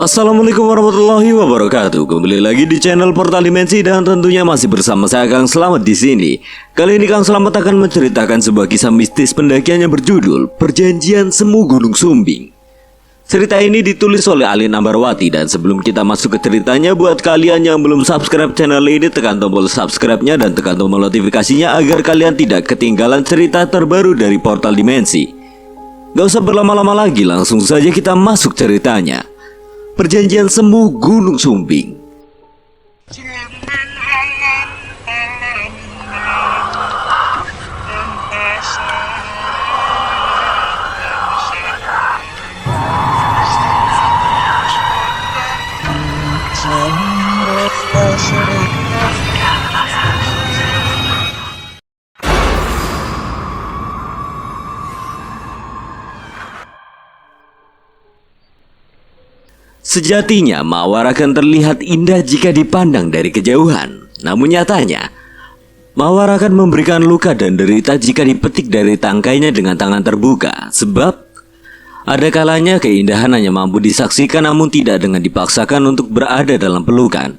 Assalamualaikum warahmatullahi wabarakatuh. Kembali lagi di channel Portal Dimensi dan tentunya masih bersama saya Kang Slamet di sini. Kali ini Kang Slamet akan menceritakan sebuah kisah mistis pendakian yang berjudul Perjanjian Semu Gunung Sumbing. Cerita ini ditulis oleh Alin Ambarwati, dan sebelum kita masuk ke ceritanya, buat kalian yang belum subscribe channel ini, tekan tombol subscribe-nya dan tekan tombol notifikasinya agar kalian tidak ketinggalan cerita terbaru dari Portal Dimensi. Gak usah berlama-lama lagi, langsung saja kita masuk ceritanya. Perjanjian Semu Gunung Sumbing. Sejatinya, mawar akan terlihat indah jika dipandang dari kejauhan. Namun nyatanya, mawar akan memberikan luka dan derita jika dipetik dari tangkainya dengan tangan terbuka. Sebab, ada kalanya keindahan hanya mampu disaksikan namun tidak dengan dipaksakan untuk berada dalam pelukan.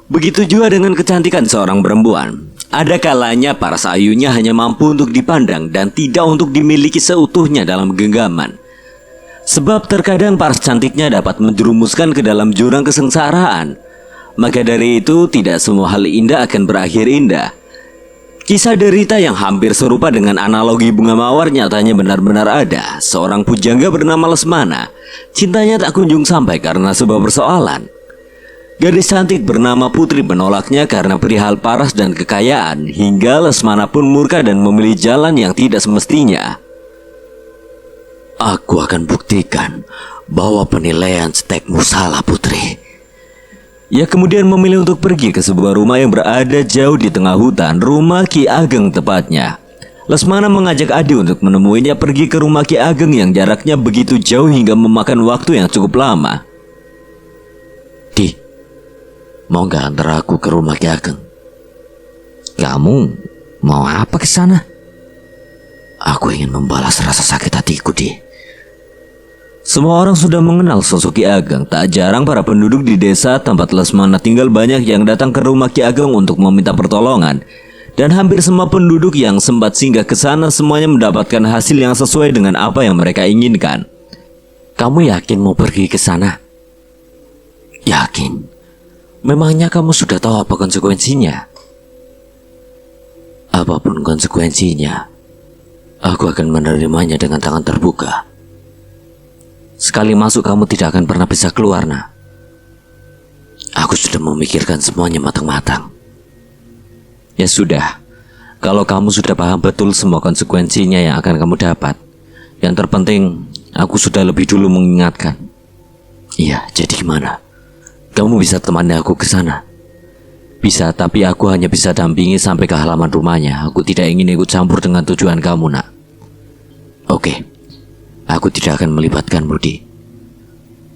Begitu juga dengan kecantikan seorang perempuan. Ada kalanya paras ayunya hanya mampu untuk dipandang dan tidak untuk dimiliki seutuhnya dalam genggaman. Sebab terkadang paras cantiknya dapat menjerumuskan ke dalam jurang kesengsaraan. Maka dari itu, tidak semua hal indah akan berakhir indah. Kisah derita yang hampir serupa dengan analogi bunga mawar nyatanya benar-benar ada. Seorang pujangga bernama Lesmana. Cintanya tak kunjung sampai karena sebuah persoalan. Gadis cantik bernama Putri menolaknya karena perihal paras dan kekayaan, hingga Lesmana pun murka dan memilih jalan yang tidak semestinya. Aku akan buktikan bahwa penilaian stekmu salah, Putri. Ia kemudian memilih untuk pergi ke sebuah rumah yang berada jauh di tengah hutan, rumah Ki Ageng tepatnya. Lesmana mengajak Adi untuk menemuinya pergi ke rumah Ki Ageng yang jaraknya begitu jauh hingga memakan waktu yang cukup lama. Di, mau gak antar aku ke rumah Ki Ageng? Kamu mau apa ke sana? Aku ingin membalas rasa sakit hatiku, Di. Semua orang sudah mengenal sosok Ki Ageng. Tak jarang para penduduk di desa tempat Lesmana tinggal banyak yang datang ke rumah Ki Ageng untuk meminta pertolongan. Dan hampir semua penduduk yang sempat singgah ke sana semuanya mendapatkan hasil yang sesuai dengan apa yang mereka inginkan. Kamu yakin mau pergi ke sana? Yakin. Memangnya kamu sudah tahu apa konsekuensinya? Apapun konsekuensinya, aku akan menerimanya dengan tangan terbuka. Sekali masuk kamu tidak akan pernah bisa keluar, nak. Aku sudah memikirkan semuanya matang-matang. Ya sudah, kalau kamu sudah paham betul semua konsekuensinya yang akan kamu dapat, yang terpenting aku sudah lebih dulu mengingatkan. Iya, jadi gimana? Kamu bisa temani aku ke sana? Bisa, tapi aku hanya bisa dampingi sampai ke halaman rumahnya. Aku tidak ingin ikut campur dengan tujuan kamu, nak. Oke. Aku tidak akan melibatkan Budi.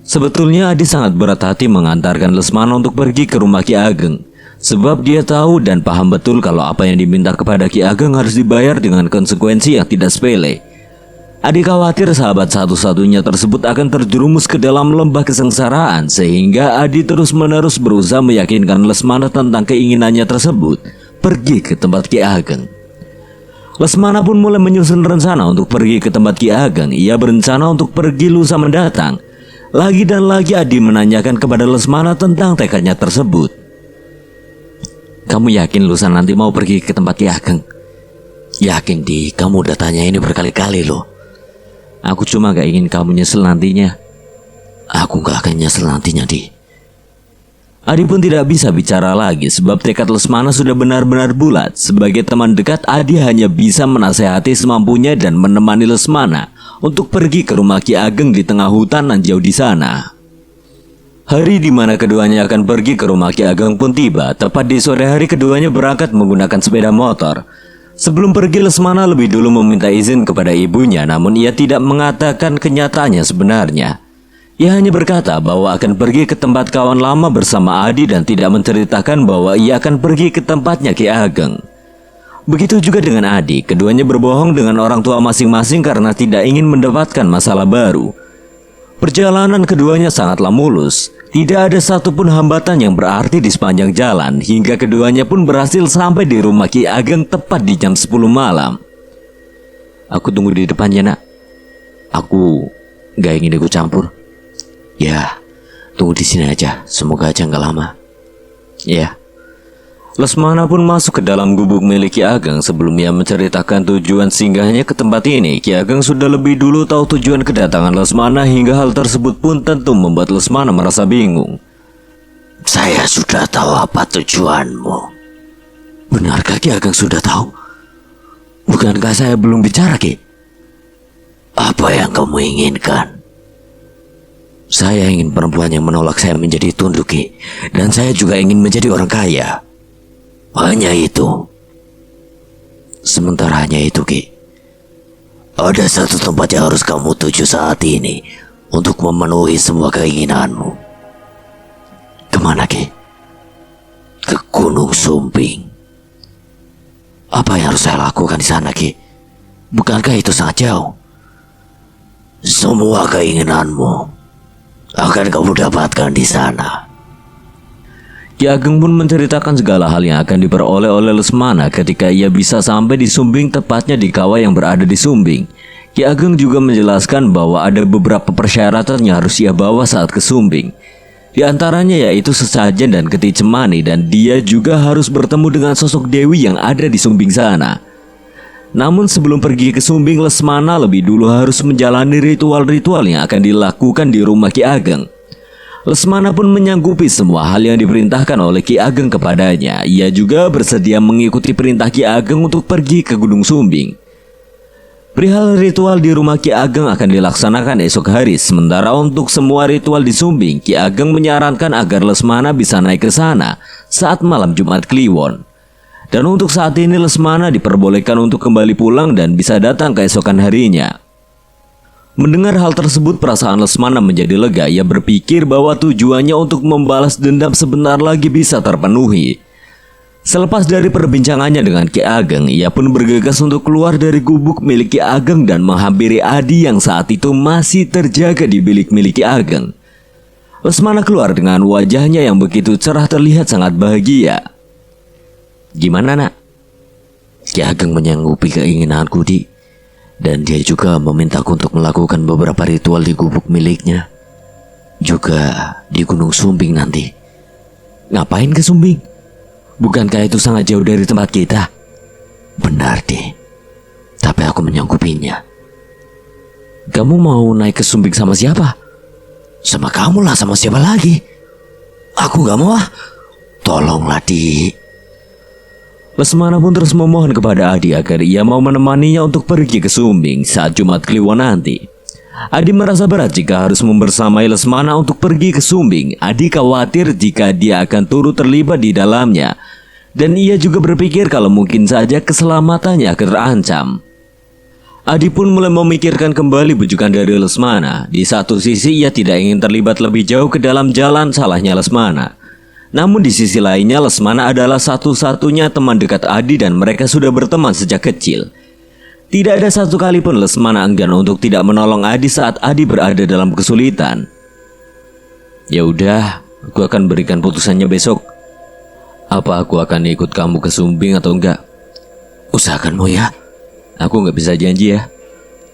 Sebetulnya Adi sangat berat hati mengantarkan Lesmana untuk pergi ke rumah Ki Ageng. Sebab dia tahu dan paham betul kalau apa yang diminta kepada Ki Ageng harus dibayar dengan konsekuensi yang tidak sepele. Adi khawatir sahabat satu-satunya tersebut akan terjerumus ke dalam lembah kesengsaraan, sehingga Adi terus-menerus berusaha meyakinkan Lesmana tentang keinginannya tersebut pergi ke tempat Ki Ageng. Lesmana pun mulai menyusun rencana untuk pergi ke tempat Ki Ageng. Ia berencana untuk pergi lusa mendatang. Lagi dan lagi Adi menanyakan kepada Lesmana tentang tekadnya tersebut. Kamu yakin lusa nanti mau pergi ke tempat Ki Ageng? Yakin, Di, kamu udah tanya ini berkali-kali loh. Aku cuma gak ingin kamu nyesel nantinya. Aku gak akan nyesel nantinya, Di. Adi pun tidak bisa bicara lagi sebab tekad Lesmana sudah benar-benar bulat. Sebagai teman dekat, Adi hanya bisa menasehati semampunya dan menemani Lesmana untuk pergi ke rumah Ki Ageng di tengah hutan nan jauh di sana. Hari di mana keduanya akan pergi ke rumah Ki Ageng pun tiba. Tepat di sore hari keduanya berangkat menggunakan sepeda motor. Sebelum pergi, Lesmana lebih dulu meminta izin kepada ibunya, namun ia tidak mengatakan kenyataannya sebenarnya. Ia hanya berkata bahwa akan pergi ke tempat kawan lama bersama Adi dan tidak menceritakan bahwa ia akan pergi ke tempatnya Ki Ageng. Begitu juga dengan Adi, keduanya berbohong dengan orang tua masing-masing karena tidak ingin mendapatkan masalah baru. Perjalanan keduanya sangatlah mulus. Tidak ada satupun hambatan yang berarti di sepanjang jalan, hingga keduanya pun berhasil sampai di rumah Ki Ageng tepat di jam 10 malam. Aku tunggu di depannya, nak. Aku gak ingin ikut campur. Ya, tunggu di sini aja. Semoga aja gak lama. Ya. Lesmana pun masuk ke dalam gubuk milik Ki Ageng. Sebelum ia menceritakan tujuan singgahnya ke tempat ini, Ki Ageng sudah lebih dulu tahu tujuan kedatangan Lesmana, hingga hal tersebut pun tentu membuat Lesmana merasa bingung. Saya sudah tahu apa tujuanmu. Benarkah Ki Ageng sudah tahu? Bukankah saya belum bicara, Ki? Apa yang kamu inginkan? Saya ingin perempuan yang menolak saya menjadi tunduk, Ki. Dan saya juga ingin menjadi orang kaya. Hanya itu. Sementara hanya itu, Ki. Ada satu tempat yang harus kamu tuju saat ini untuk memenuhi semua keinginanmu. Kemana, Ki? Ke Gunung Sumbing. Apa yang harus saya lakukan di sana, Ki? Bukankah itu sangat jauh? Semua keinginanmu akan kamu dapatkan di sana. Ki Ageng pun menceritakan segala hal yang akan diperoleh oleh Lesmana ketika ia bisa sampai di Sumbing, tepatnya di kawah yang berada di Sumbing. Ki Ageng juga menjelaskan bahwa ada beberapa persyaratan yang harus ia bawa saat ke Sumbing. Di antaranya yaitu sesajen dan keti cemani, dan dia juga harus bertemu dengan sosok Dewi yang ada di Sumbing sana. Namun sebelum pergi ke Sumbing, Lesmana lebih dulu harus menjalani ritual-ritual yang akan dilakukan di rumah Ki Ageng. Lesmana pun menyanggupi semua hal yang diperintahkan oleh Ki Ageng kepadanya. Ia juga bersedia mengikuti perintah Ki Ageng untuk pergi ke Gunung Sumbing. Perihal ritual di rumah Ki Ageng akan dilaksanakan esok hari. Sementara untuk semua ritual di Sumbing, Ki Ageng menyarankan agar Lesmana bisa naik ke sana saat malam Jumat Kliwon. Dan untuk saat ini Lesmana diperbolehkan untuk kembali pulang dan bisa datang keesokan harinya. Mendengar hal tersebut, perasaan Lesmana menjadi lega. Ia berpikir bahwa tujuannya untuk membalas dendam sebentar lagi bisa terpenuhi. Selepas dari perbincangannya dengan Ki Ageng, ia pun bergegas untuk keluar dari gubuk milik Ki Ageng dan menghampiri Adi yang saat itu masih terjaga di bilik milik Ki Ageng. Lesmana keluar dengan wajahnya yang begitu cerah, terlihat sangat bahagia. Gimana, nak? Ki Ageng menyanggupi keinginanku, Di. Dan dia juga memintaku untuk melakukan beberapa ritual di gubuk miliknya. Juga di Gunung Sumbing nanti. Ngapain ke Sumbing? Bukankah itu sangat jauh dari tempat kita? Benar, Di. Tapi aku menyanggupinya. Kamu mau naik ke Sumbing sama siapa? Sama kamu lah, sama siapa lagi? Aku gak mau, ah. Tolonglah, Di. Lesmana pun terus memohon kepada Adi agar ia mau menemaninya untuk pergi ke Sumbing saat Jumat Kliwon nanti. Adi merasa berat jika harus membersamai Lesmana untuk pergi ke Sumbing. Adi khawatir jika dia akan turut terlibat di dalamnya. Dan ia juga berpikir kalau mungkin saja keselamatannya akan terancam. Adi pun mulai memikirkan kembali bujukan dari Lesmana. Di satu sisi ia tidak ingin terlibat lebih jauh ke dalam jalan salahnya Lesmana. Namun di sisi lainnya Lesmana adalah satu-satunya teman dekat Adi dan mereka sudah berteman sejak kecil. Tidak ada satu kali pun Lesmana enggan untuk tidak menolong Adi saat Adi berada dalam kesulitan. Ya udah, aku akan berikan putusannya besok. Apa aku akan ikut kamu ke Sumbing atau enggak? Usahakanmu ya. Aku nggak bisa janji ya.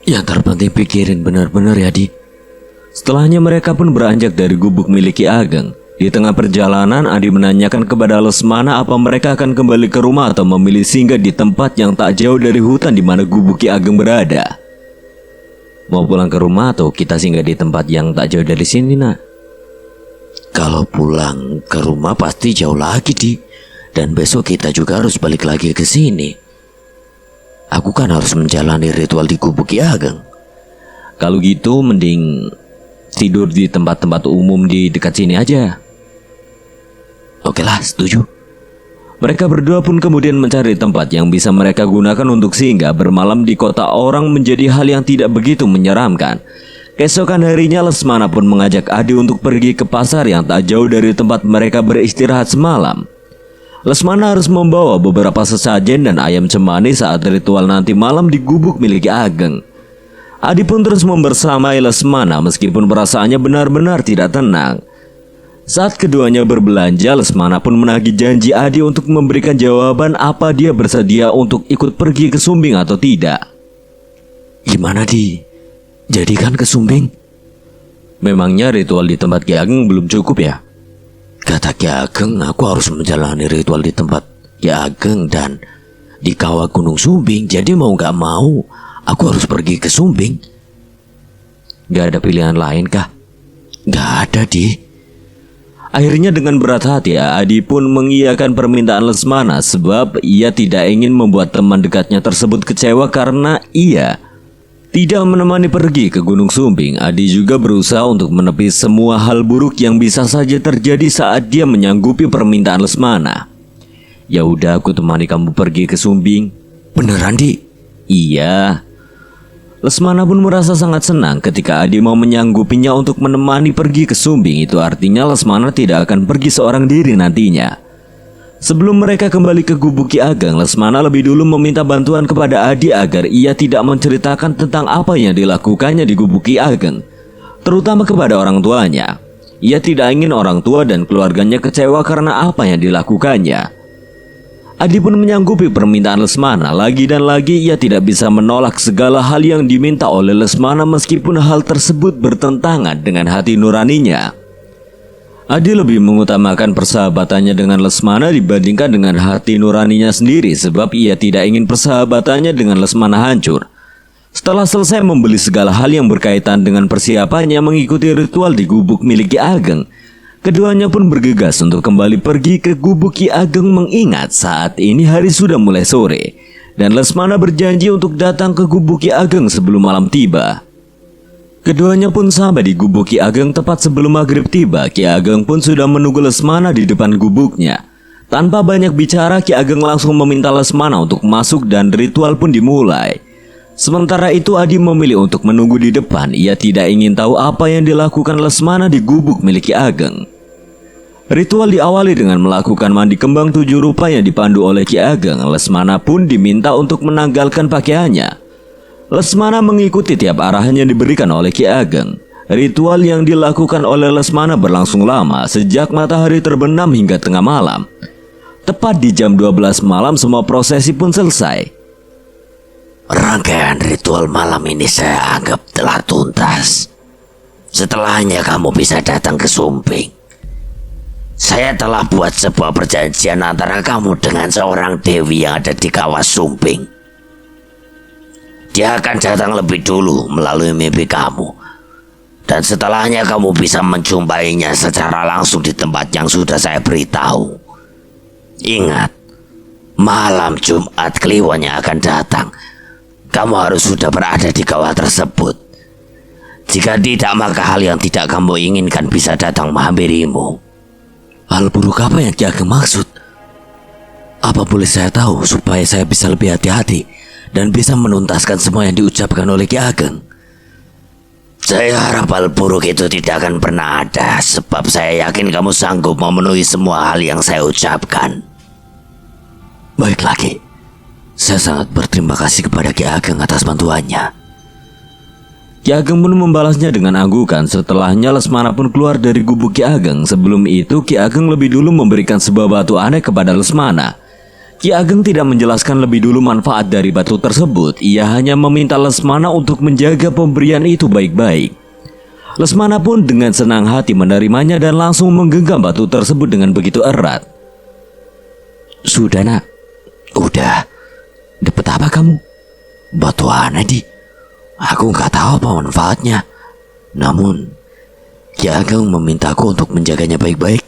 Yang terpenting pikirin benar-benar ya, Di. Setelahnya mereka pun beranjak dari gubuk milik Ki Ageng. Di tengah perjalanan, Adi menanyakan kepada Lesmana apa mereka akan kembali ke rumah atau memilih singgah di tempat yang tak jauh dari hutan di mana gubuk Ki Ageng berada. Mau pulang ke rumah atau kita singgah di tempat yang tak jauh dari sini, nak? Kalau pulang ke rumah pasti jauh lagi, Di. Dan besok kita juga harus balik lagi ke sini. Aku kan harus menjalani ritual di gubuk Ki Ageng. Kalau gitu mending tidur di tempat-tempat umum di dekat sini aja. Oke lah, setuju. Mereka berdua pun kemudian mencari tempat yang bisa mereka gunakan untuk singgah. Bermalam di kota orang menjadi hal yang tidak begitu menyeramkan. Keesokan harinya Lesmana pun mengajak Adi untuk pergi ke pasar yang tak jauh dari tempat mereka beristirahat semalam. Lesmana harus membawa beberapa sesajen dan ayam cemani saat ritual nanti malam di gubuk milik Ageng. Adi pun terus membersamai Lesmana meskipun perasaannya benar-benar tidak tenang. Saat keduanya berbelanja, Lesmana pun menagih janji Adi untuk memberikan jawaban apa dia bersedia untuk ikut pergi ke Sumbing atau tidak. Gimana Di? Jadikan ke Sumbing? Memangnya ritual di tempat Ki Ageng belum cukup ya? Kata Ki Ageng, aku harus menjalani ritual di tempat Ki Ageng dan di kawah Gunung Sumbing. Jadi mau gak mau, aku harus pergi ke Sumbing. Gak ada pilihan lain kah? Gak ada Di. Akhirnya dengan berat hati Adi pun mengiyakan permintaan Lesmana sebab ia tidak ingin membuat teman dekatnya tersebut kecewa karena ia tidak menemani pergi ke Gunung Sumbing. Adi juga berusaha untuk menepis semua hal buruk yang bisa saja terjadi saat dia menyanggupi permintaan Lesmana. Ya udah, aku temani kamu pergi ke Sumbing. Beneran Di? Iya. Lesmana pun merasa sangat senang ketika Adi mau menyanggupinya untuk menemani pergi ke Sumbing. Itu artinya Lesmana tidak akan pergi seorang diri nantinya. Sebelum mereka kembali ke gubuk Ki Ageng, Lesmana lebih dulu meminta bantuan kepada Adi agar ia tidak menceritakan tentang apa yang dilakukannya di gubuk Ki Ageng, terutama kepada orang tuanya. Ia tidak ingin orang tua dan keluarganya kecewa karena apa yang dilakukannya. Adi pun menyanggupi permintaan Lesmana. Lagi dan lagi ia tidak bisa menolak segala hal yang diminta oleh Lesmana meskipun hal tersebut bertentangan dengan hati nuraninya. Adi lebih mengutamakan persahabatannya dengan Lesmana dibandingkan dengan hati nuraninya sendiri sebab ia tidak ingin persahabatannya dengan Lesmana hancur. Setelah selesai membeli segala hal yang berkaitan dengan persiapannya mengikuti ritual di gubuk milik Ki Ageng, keduanya pun bergegas untuk kembali pergi ke gubuk Ki Ageng mengingat saat ini hari sudah mulai sore dan Lesmana berjanji untuk datang ke gubuk Ki Ageng sebelum malam tiba. Keduanya pun sampai di gubuk Ki Ageng tepat sebelum maghrib tiba. Ki Ageng pun sudah menunggu Lesmana di depan gubuknya. Tanpa banyak bicara, Ki Ageng langsung meminta Lesmana untuk masuk dan ritual pun dimulai. Sementara itu Adi memilih untuk menunggu di depan. Ia tidak ingin tahu apa yang dilakukan Lesmana di gubuk milik Ki Ageng. Ritual diawali dengan melakukan mandi kembang 7 rupa yang dipandu oleh Ki Ageng. Lesmana pun diminta untuk menanggalkan pakaiannya. Lesmana mengikuti tiap arahan yang diberikan oleh Ki Ageng. Ritual yang dilakukan oleh Lesmana berlangsung lama, sejak matahari terbenam hingga tengah malam. Tepat di jam 12 malam semua prosesi pun selesai. Rangkaian ritual malam ini saya anggap telah tuntas. Setelahnya kamu bisa datang ke Sumbing. Saya telah buat sebuah perjanjian antara kamu dengan seorang dewi yang ada di kawah Sumbing. Dia akan datang lebih dulu melalui mimpi kamu. Dan setelahnya kamu bisa menjumpainya secara langsung di tempat yang sudah saya beritahu. Ingat, malam Jumat Kliwon yang akan datang, kamu harus sudah berada di kawah tersebut. Jika tidak, maka hal yang tidak kamu inginkan bisa datang menghampirimu. Hal buruk apa yang Ki Ageng maksud? Apa boleh saya tahu supaya saya bisa lebih hati-hati dan bisa menuntaskan semua yang diucapkan oleh Ki Ageng? Saya harap hal buruk itu tidak akan pernah ada, sebab saya yakin kamu sanggup memenuhi semua hal yang saya ucapkan. Baiklah Ki, saya sangat berterima kasih kepada Ki Ageng atas bantuannya. Ki Ageng pun membalasnya dengan anggukan. Setelahnya Lesmana pun keluar dari gubuk Ki Ageng. Sebelum itu Ki Ageng lebih dulu memberikan sebuah batu aneh kepada Lesmana. Ki Ageng tidak menjelaskan lebih dulu manfaat dari batu tersebut. Ia hanya meminta Lesmana untuk menjaga pemberian itu baik-baik. Lesmana pun dengan senang hati menerimanya dan langsung menggenggam batu tersebut dengan begitu erat. Sudah nak, udah. Dapat apa kamu? Batu aneh Di. Aku nggak tahu apa manfaatnya. Namun Ki Ageng memintaku untuk menjaganya baik-baik.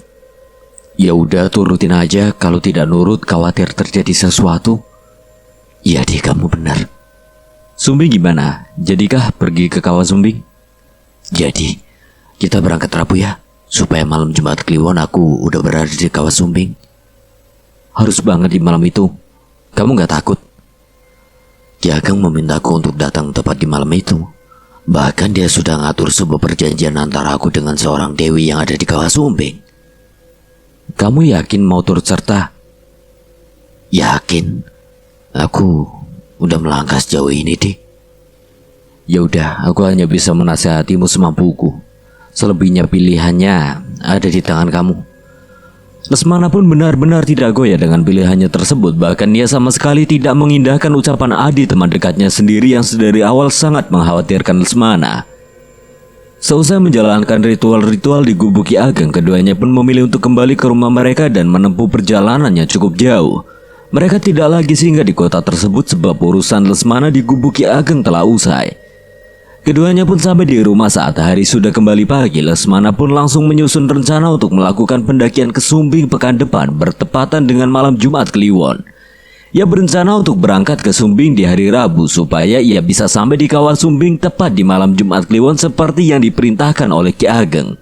Ya udah, turutin aja. Kalau tidak nurut khawatir terjadi sesuatu. Iya Di, kamu benar. Sumbing gimana? Jadikah pergi ke kawah Sumbing? Jadi kita berangkat Rabu ya, supaya malam Jumat Kliwon aku udah berada di kawah Sumbing. Harus banget di malam itu. Kamu nggak takut? Ki Ageng memintaku untuk datang tepat di malam itu. Bahkan dia sudah ngatur sebuah perjanjian antara aku dengan seorang dewi yang ada di kawah Sumbing. Kamu yakin mau turut serta? Yakin. Aku udah melangkah sejauh ini Di. Ya udah, aku hanya bisa menasihatimu semampuku. Selebihnya pilihannya ada di tangan kamu. Lesmana pun benar-benar tidak goyah dengan pilihannya tersebut. Bahkan ia sama sekali tidak mengindahkan ucapan Adi, teman dekatnya sendiri yang sedari awal sangat mengkhawatirkan Lesmana. Seusai menjalankan ritual-ritual di Gubuk Ki Ageng, keduanya pun memilih untuk kembali ke rumah mereka dan menempuh perjalanannya cukup jauh. Mereka tidak lagi singgah di kota tersebut sebab urusan Lesmana di Gubuk Ki Ageng telah usai. Keduanya pun sampai di rumah saat hari sudah kembali pagi. Lesmana pun langsung menyusun rencana untuk melakukan pendakian ke Sumbing pekan depan bertepatan dengan malam Jumat Kliwon. Ia berencana untuk berangkat ke Sumbing di hari Rabu supaya ia bisa sampai di kawah Sumbing tepat di malam Jumat Kliwon seperti yang diperintahkan oleh Ki Ageng.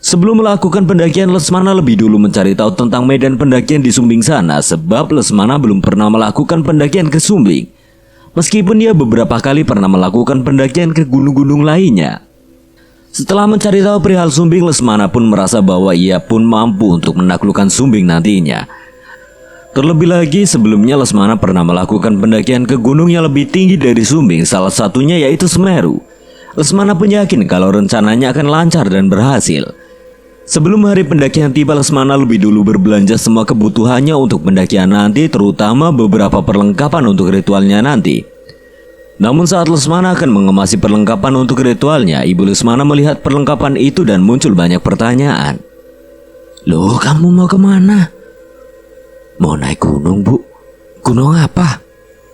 Sebelum melakukan pendakian, Lesmana lebih dulu mencari tahu tentang medan pendakian di Sumbing sana sebab Lesmana belum pernah melakukan pendakian ke Sumbing. Meskipun ia beberapa kali pernah melakukan pendakian ke gunung-gunung lainnya. Setelah mencari tahu perihal Sumbing, Lesmana pun merasa bahwa ia pun mampu untuk menaklukkan Sumbing nantinya. Terlebih lagi sebelumnya Lesmana pernah melakukan pendakian ke gunung yang lebih tinggi dari Sumbing, salah satunya yaitu Semeru. Lesmana pun yakin kalau rencananya akan lancar dan berhasil. Sebelum hari pendakian tiba, Lesmana lebih dulu berbelanja semua kebutuhannya untuk pendakian nanti, terutama beberapa perlengkapan untuk ritualnya nanti. Namun saat Lesmana akan mengemasi perlengkapan untuk ritualnya, ibu Lesmana melihat perlengkapan itu dan muncul banyak pertanyaan. Loh, kamu mau kemana? Mau naik gunung, Bu. Gunung apa?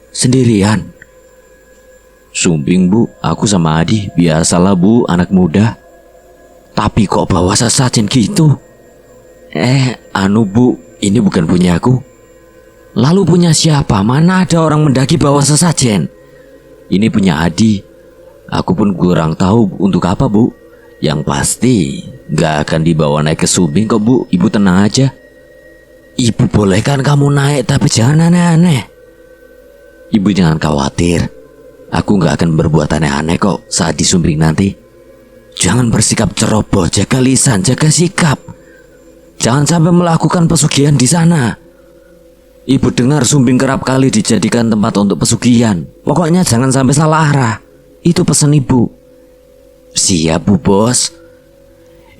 Sendirian? Sumbing, Bu. Aku sama Adi. Biasalah, Bu, anak muda. Tapi kok bawa sesajen gitu? Bu, ini bukan punya aku. Lalu punya siapa? Mana ada orang mendaki bawa sesajen? Ini punya Adi. Aku pun kurang tahu untuk apa, Bu. Yang pasti gak akan dibawa naik ke Sumbing kok, Bu. Ibu tenang aja. Ibu bolehkan kamu naik, tapi jangan aneh-aneh. Ibu jangan khawatir. Aku gak akan berbuat aneh-aneh kok saat di Sumbing nanti. Jangan bersikap ceroboh, jaga lisan, jaga sikap. Jangan sampai melakukan pesugihan di sana. Ibu dengar Sumbing kerap kali dijadikan tempat untuk pesugihan. Pokoknya jangan sampai salah arah. Itu pesan ibu. Siap, Bu Bos.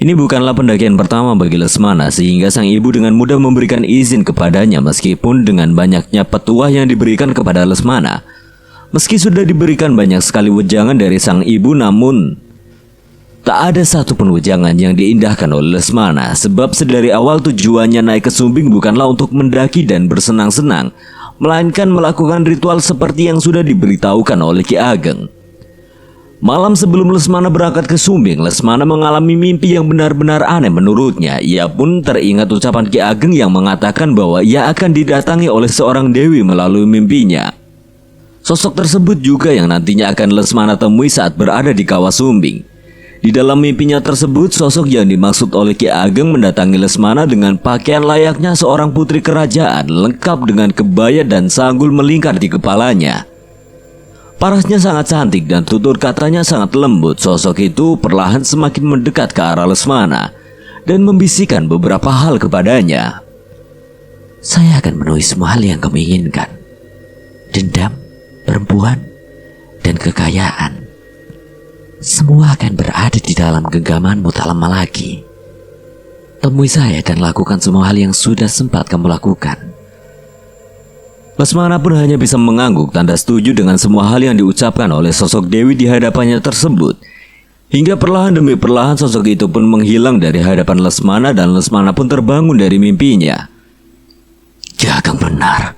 Ini bukanlah pendakian pertama bagi Lesmana, sehingga sang ibu dengan mudah memberikan izin kepadanya meskipun dengan banyaknya petuah yang diberikan kepada Lesmana. Meski sudah diberikan banyak sekali wejangan dari sang ibu, namun tak ada satupun wejangan yang diindahkan oleh Lesmana, sebab sedari awal tujuannya naik ke Sumbing bukanlah untuk mendaki dan bersenang-senang, melainkan melakukan ritual seperti yang sudah diberitahukan oleh Ki Ageng. Malam sebelum Lesmana berangkat ke Sumbing, Lesmana mengalami mimpi yang benar-benar aneh menurutnya. Ia pun teringat ucapan Ki Ageng yang mengatakan bahwa ia akan didatangi oleh seorang dewi melalui mimpinya. Sosok tersebut juga yang nantinya akan Lesmana temui saat berada di kawah Sumbing. Di dalam mimpinya tersebut, sosok yang dimaksud oleh Ki Ageng mendatangi Lesmana dengan pakaian layaknya seorang putri kerajaan, lengkap dengan kebaya dan sanggul melingkar di kepalanya. Parasnya sangat cantik dan tutur katanya sangat lembut. Sosok itu perlahan semakin mendekat ke arah Lesmana dan membisikkan beberapa hal kepadanya. Saya akan memenuhi semua hal yang kamu inginkan. Dendam, perempuan, dan kekayaan. Semua akan berada di dalam genggamanmu tak lama lagi. Temui saya dan lakukan semua hal yang sudah sempat kamu lakukan. Lesmana pun hanya bisa mengangguk tanda setuju dengan semua hal yang diucapkan oleh sosok Dewi di hadapannya tersebut. Hingga perlahan demi perlahan sosok itu pun menghilang dari hadapan Lesmana dan Lesmana pun terbangun dari mimpinya. Ya, Kang benar.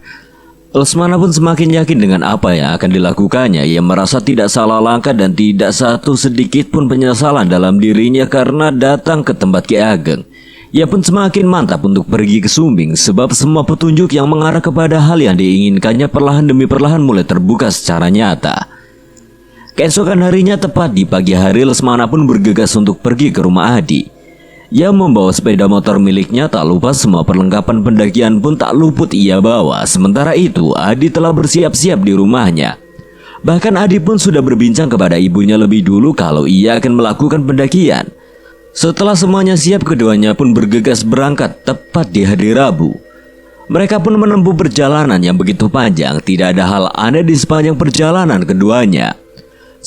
Lesmana pun semakin yakin dengan apa yang akan dilakukannya. Ia merasa tidak salah langkah dan tidak satu sedikit pun penyesalan dalam dirinya karena datang ke tempat Ki Ageng. Ia pun semakin mantap untuk pergi ke Sumbing sebab semua petunjuk yang mengarah kepada hal yang diinginkannya perlahan demi perlahan mulai terbuka secara nyata. Keesokan harinya tepat di pagi hari, Lesmana pun bergegas untuk pergi ke rumah Adi. Ia membawa sepeda motor miliknya, tak lupa semua perlengkapan pendakian pun tak luput ia bawa. Sementara itu Adi telah bersiap-siap di rumahnya. Bahkan Adi pun sudah berbincang kepada ibunya lebih dulu kalau ia akan melakukan pendakian. Setelah semuanya siap, keduanya pun bergegas berangkat tepat di hari Rabu. Mereka pun menempuh perjalanan yang begitu panjang. Tidak ada hal aneh di sepanjang perjalanan keduanya.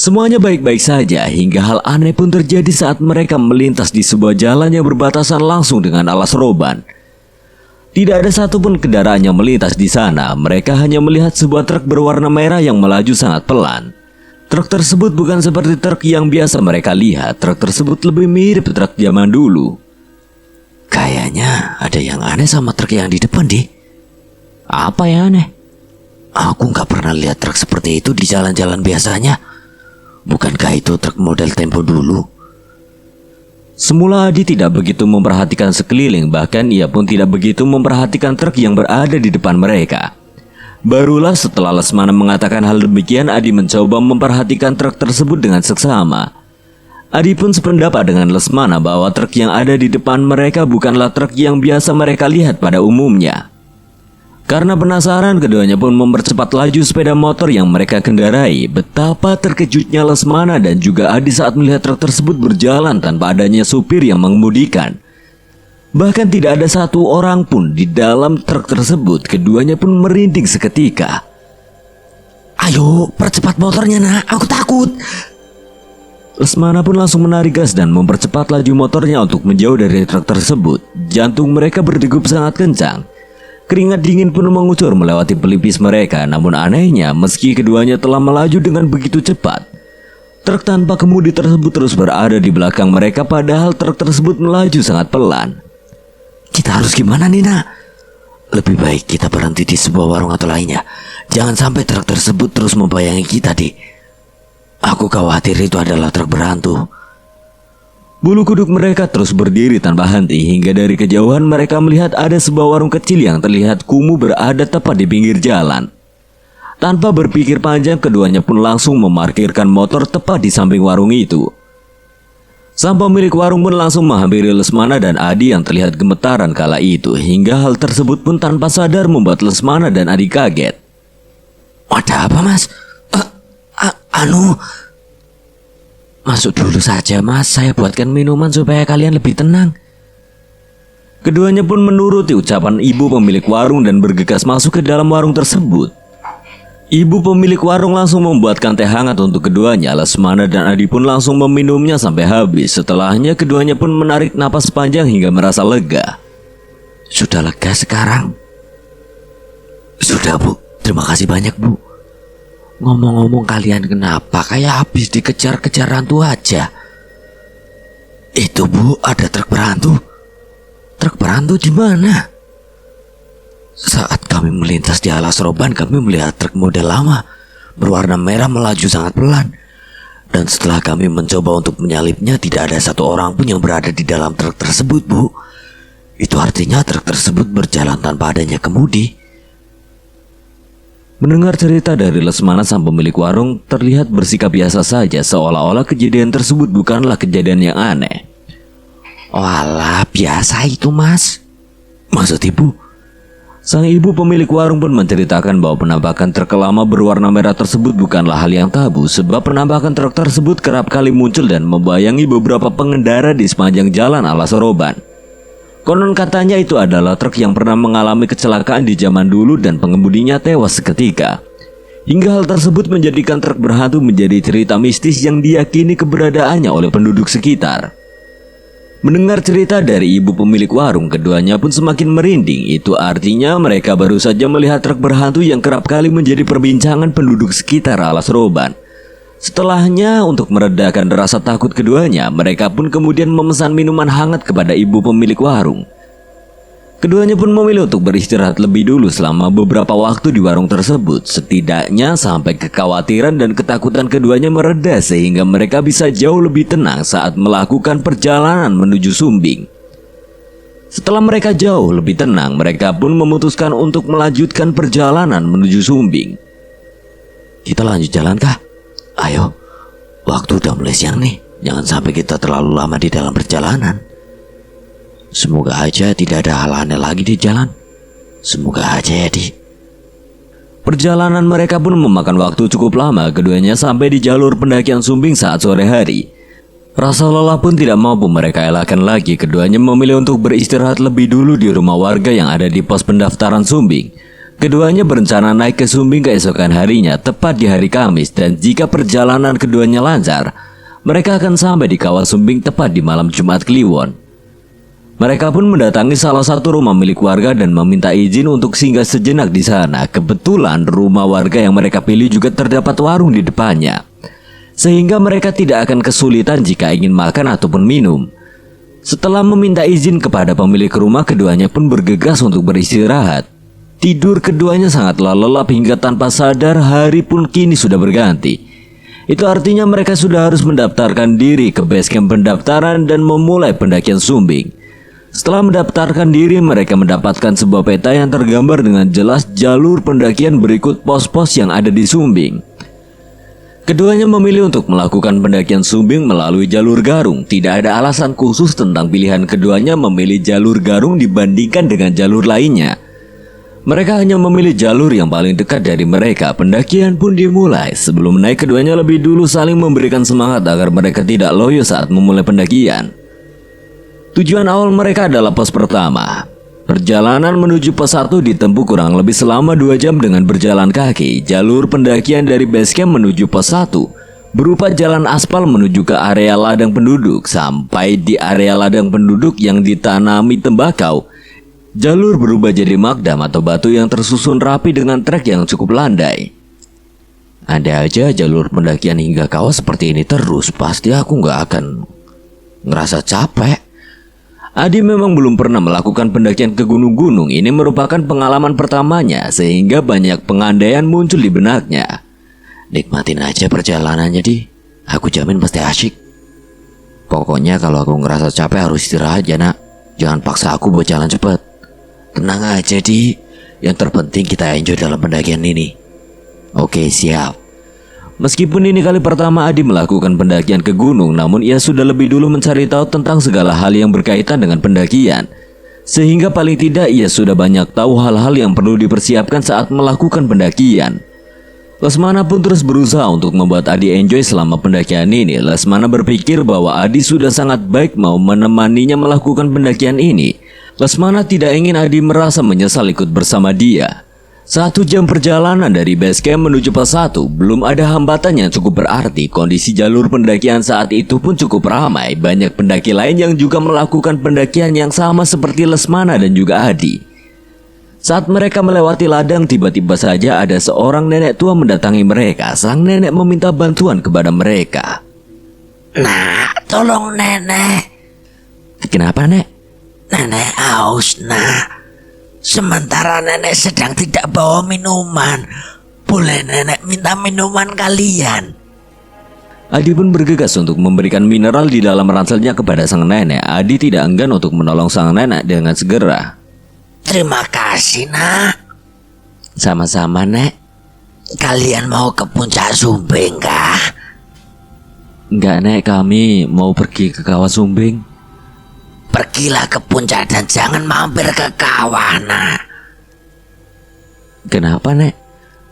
Semuanya baik-baik saja hingga hal aneh pun terjadi saat mereka melintas di sebuah jalan yang berbatasan langsung dengan alas roban. Tidak ada satupun kendaraan yang melintas di sana. Mereka hanya melihat sebuah truk berwarna merah yang melaju sangat pelan. Truk tersebut bukan seperti truk yang biasa mereka lihat. Truk tersebut lebih mirip truk zaman dulu. Kayaknya ada yang aneh sama truk yang di depan, deh. Apa yang aneh? Aku nggak pernah lihat truk seperti itu di jalan-jalan biasanya. Bukankah itu truk model Tempo dulu? Semula Adi tidak begitu memperhatikan sekeliling, bahkan ia pun tidak begitu memperhatikan truk yang berada di depan mereka. Barulah setelah Lesmana mengatakan hal demikian, Adi mencoba memperhatikan truk tersebut dengan seksama. Adi pun sependapat dengan Lesmana bahwa truk yang ada di depan mereka bukanlah truk yang biasa mereka lihat pada umumnya. Karena penasaran, keduanya pun mempercepat laju sepeda motor yang mereka kendarai. Betapa terkejutnya Lesmana dan juga Adi saat melihat truk tersebut berjalan tanpa adanya supir yang mengemudikan. Bahkan tidak ada satu orang pun di dalam truk tersebut. Keduanya pun merinding seketika. Ayo, percepat motornya, nak. Aku takut. Lesmana pun langsung menarik gas dan mempercepat laju motornya untuk menjauh dari truk tersebut. Jantung mereka berdegup sangat kencang. Keringat dingin pun mengucur melewati pelipis mereka. Namun anehnya, meski keduanya telah melaju dengan begitu cepat, truk tanpa kemudi tersebut terus berada di belakang mereka, padahal truk tersebut melaju sangat pelan. Kita harus gimana, Nina? Lebih baik kita berhenti di sebuah warung atau lainnya. Jangan sampai truk tersebut terus membayangi kita, Di. Aku khawatir itu adalah truk berhantu. Bulu kuduk mereka terus berdiri tanpa henti hingga dari kejauhan mereka melihat ada sebuah warung kecil yang terlihat kumuh berada tepat di pinggir jalan. Tanpa berpikir panjang, keduanya pun langsung memarkirkan motor tepat di samping warung itu. Sang pemilik warung pun langsung menghampiri Lesmana dan Adi yang terlihat gemetaran kala itu, hingga hal tersebut pun tanpa sadar membuat Lesmana dan Adi kaget. Ada apa, Mas? Masuk dulu saja, Mas. Saya buatkan minuman supaya kalian lebih tenang. Keduanya pun menuruti ucapan ibu pemilik warung dan bergegas masuk ke dalam warung tersebut. Ibu pemilik warung langsung membuatkan teh hangat untuk keduanya. Lesmana dan Adi pun langsung meminumnya sampai habis. Setelahnya keduanya pun menarik napas panjang hingga merasa lega. Sudah lega sekarang? Sudah, Bu. Terima kasih banyak, Bu. Ngomong-ngomong, kalian kenapa kayak habis dikejar-kejar hantu aja? Itu, Bu, ada truk berhantu. Truk berhantu di mana? Saat kami melintas di alas roban, kami melihat truk model lama berwarna merah melaju sangat pelan. Dan setelah kami mencoba untuk menyalipnya, tidak ada satu orang pun yang berada di dalam truk tersebut, Bu. Itu artinya truk tersebut berjalan tanpa adanya kemudi. Mendengar cerita dari Lesmana, sang pemilik warung terlihat bersikap biasa saja, seolah-olah kejadian tersebut bukanlah kejadian yang aneh. Walah, biasa itu, Mas. Maksud ibu? Sang ibu pemilik warung pun menceritakan bahwa penampakan truk lama berwarna merah tersebut bukanlah hal yang tabu, sebab penampakan truk tersebut kerap kali muncul dan membayangi beberapa pengendara di sepanjang jalan alas roban. Konon katanya itu adalah truk yang pernah mengalami kecelakaan di zaman dulu dan pengemudinya tewas seketika. Hingga hal tersebut menjadikan truk berhantu menjadi cerita mistis yang diyakini keberadaannya oleh penduduk sekitar. Mendengar cerita dari ibu pemilik warung, keduanya pun semakin merinding. Itu artinya mereka baru saja melihat truk berhantu yang kerap kali menjadi perbincangan penduduk sekitar alas roban. Setelahnya, untuk meredakan rasa takut keduanya, mereka pun kemudian memesan minuman hangat kepada ibu pemilik warung. Keduanya pun memilih untuk beristirahat lebih dulu selama beberapa waktu di warung tersebut. Setidaknya sampai kekhawatiran dan ketakutan keduanya mereda sehingga mereka bisa jauh lebih tenang saat melakukan perjalanan menuju Sumbing. Setelah mereka jauh lebih tenang, mereka pun memutuskan untuk melanjutkan perjalanan menuju Sumbing. Kita lanjut jalan kah? Ayo, waktu udah mulai siang nih. Jangan sampai kita terlalu lama di dalam perjalanan. Semoga aja tidak ada hal aneh lagi di jalan. Semoga aja ya, Di. Perjalanan mereka pun memakan waktu cukup lama. Keduanya sampai di jalur pendakian Sumbing saat sore hari. Rasa lelah pun tidak mampu mereka elakkan lagi. Keduanya memilih untuk beristirahat lebih dulu di rumah warga yang ada di pos pendaftaran Sumbing. Keduanya berencana naik ke Sumbing keesokan harinya tepat di hari Kamis, dan jika perjalanan keduanya lancar, mereka akan sampai di kawah Sumbing tepat di malam Jumat Kliwon. Mereka pun mendatangi salah satu rumah milik warga dan meminta izin untuk singgah sejenak di sana. Kebetulan rumah warga yang mereka pilih juga terdapat warung di depannya, sehingga mereka tidak akan kesulitan jika ingin makan ataupun minum. Setelah meminta izin kepada pemilik rumah, keduanya pun bergegas untuk beristirahat. Tidur keduanya sangatlah lelap hingga tanpa sadar hari pun kini sudah berganti. Itu artinya mereka sudah harus mendaftarkan diri ke basecamp pendaftaran dan memulai pendakian Sumbing. Setelah mendaftarkan diri, mereka mendapatkan sebuah peta yang tergambar dengan jelas jalur pendakian berikut pos-pos yang ada di Sumbing. Keduanya memilih untuk melakukan pendakian Sumbing melalui jalur Garung. Tidak ada alasan khusus tentang pilihan keduanya memilih jalur Garung dibandingkan dengan jalur lainnya. Mereka hanya memilih jalur yang paling dekat dari mereka. Pendakian pun dimulai. Sebelum naik, keduanya lebih dulu saling memberikan semangat agar mereka tidak loyo saat memulai pendakian. Tujuan awal mereka adalah pos pertama. Perjalanan menuju pos 1 ditempuh kurang lebih selama 2 jam dengan berjalan kaki. Jalur pendakian dari basecamp menuju pos 1 berupa jalan aspal menuju ke area ladang penduduk. Sampai di area ladang penduduk yang ditanami tembakau, jalur berubah jadi makdam atau batu yang tersusun rapi dengan trek yang cukup landai. Ada aja jalur pendakian hingga kawah seperti ini terus, pasti aku nggak akan ngerasa capek. Adi memang belum pernah melakukan pendakian ke gunung-gunung. Ini merupakan pengalaman pertamanya, sehingga banyak pengandaian muncul di benaknya. Nikmatin aja perjalanannya, Di. Aku jamin pasti asyik. Pokoknya kalau aku ngerasa capek harus istirahat ya, Nak. Jangan paksa aku buat jalan cepat. Tenang aja, Di. Yang terpenting kita enjoy dalam pendakian ini. Oke, siap. Meskipun ini kali pertama Adi melakukan pendakian ke gunung, namun ia sudah lebih dulu mencari tahu tentang segala hal yang berkaitan dengan pendakian. Sehingga paling tidak ia sudah banyak tahu hal-hal yang perlu dipersiapkan saat melakukan pendakian. Lesmana pun terus berusaha untuk membuat Adi enjoy selama pendakian ini. Lesmana berpikir bahwa Adi sudah sangat baik mau menemaninya melakukan pendakian ini. Lesmana tidak ingin Adi merasa menyesal ikut bersama dia. 1 jam perjalanan dari basecamp menuju pos 1, belum ada hambatan yang cukup berarti. Kondisi jalur pendakian saat itu pun cukup ramai. Banyak pendaki lain yang juga melakukan pendakian yang sama seperti Lesmana dan juga Adi. Saat mereka melewati ladang, tiba-tiba saja ada seorang nenek tua mendatangi mereka. Sang nenek meminta bantuan kepada mereka. Nah, tolong nenek. Kenapa, Nek? Nenek haus, nak. Sementara nenek sedang tidak bawa minuman. Boleh nenek minta minuman kalian? Adi pun bergegas untuk memberikan mineral di dalam ranselnya kepada sang nenek. Adi tidak enggan untuk menolong sang nenek dengan segera. Terima kasih, nak. Sama-sama, Nek. Kalian mau ke puncak Sumbing kah? Enggak, Nek, kami mau pergi ke kawah Sumbing. Pergilah ke puncak dan jangan mampir ke kawah, nak. Kenapa, Nek?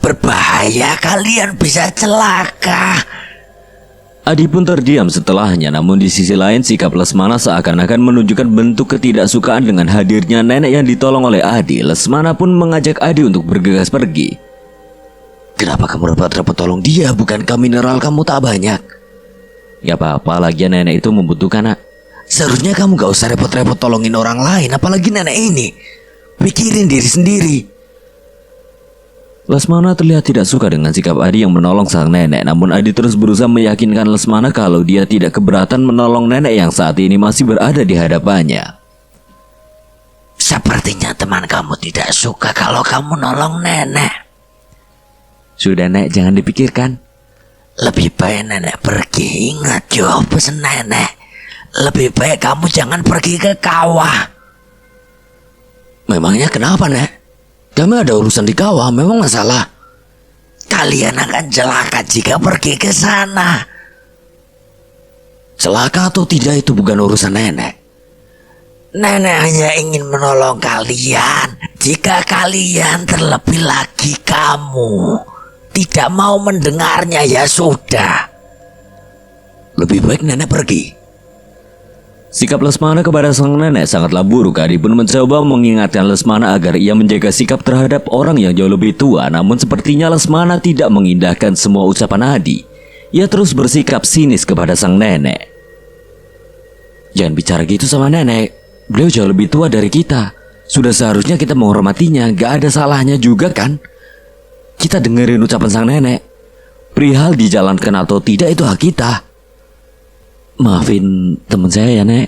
Berbahaya, kalian bisa celaka. Adi pun terdiam setelahnya, namun di sisi lain sikap Lesmana seakan-akan menunjukkan bentuk ketidaksukaan dengan hadirnya nenek yang ditolong oleh Adi. Lesmana pun mengajak Adi untuk bergegas pergi. Kenapa kamu repot-repot tolong dia? Bukankah mineral kamu tak banyak? Gak apa-apa, lagian nenek itu membutuhkan, Nak. Seharusnya kamu gak usah repot-repot tolongin orang lain, apalagi nenek ini. Pikirin diri sendiri. Lesmana terlihat tidak suka dengan sikap Adi yang menolong sang nenek. Namun Adi terus berusaha meyakinkan Lesmana kalau dia tidak keberatan menolong nenek yang saat ini masih berada di hadapannya. Sepertinya teman kamu tidak suka kalau kamu nolong nenek. Sudah, Nek, jangan dipikirkan. Lebih baik nenek pergi. Ingat jo pesan nenek. Lebih baik kamu jangan pergi ke kawah. Memangnya kenapa, Nek? Kami ada urusan di kawah, memang masalah. Kalian akan celaka jika pergi ke sana. Celaka atau tidak itu bukan urusan nenek. Nenek hanya ingin menolong kalian. Jika kalian terlebih lagi kamu tidak mau mendengarnya, ya sudah. Lebih baik nenek pergi. Sikap Lesmana kepada sang nenek sangatlah buruk. Adi pun mencoba mengingatkan Lesmana agar ia menjaga sikap terhadap orang yang jauh lebih tua. Namun sepertinya Lesmana tidak mengindahkan semua ucapan Adi. Ia terus bersikap sinis kepada sang nenek. Jangan bicara gitu sama nenek. Beliau jauh lebih tua dari kita. Sudah seharusnya kita menghormatinya. Gak ada salahnya juga kan? Kita dengerin ucapan sang nenek. Perihal dijalankan atau tidak itu hak kita. Maafin teman saya ya, Nek.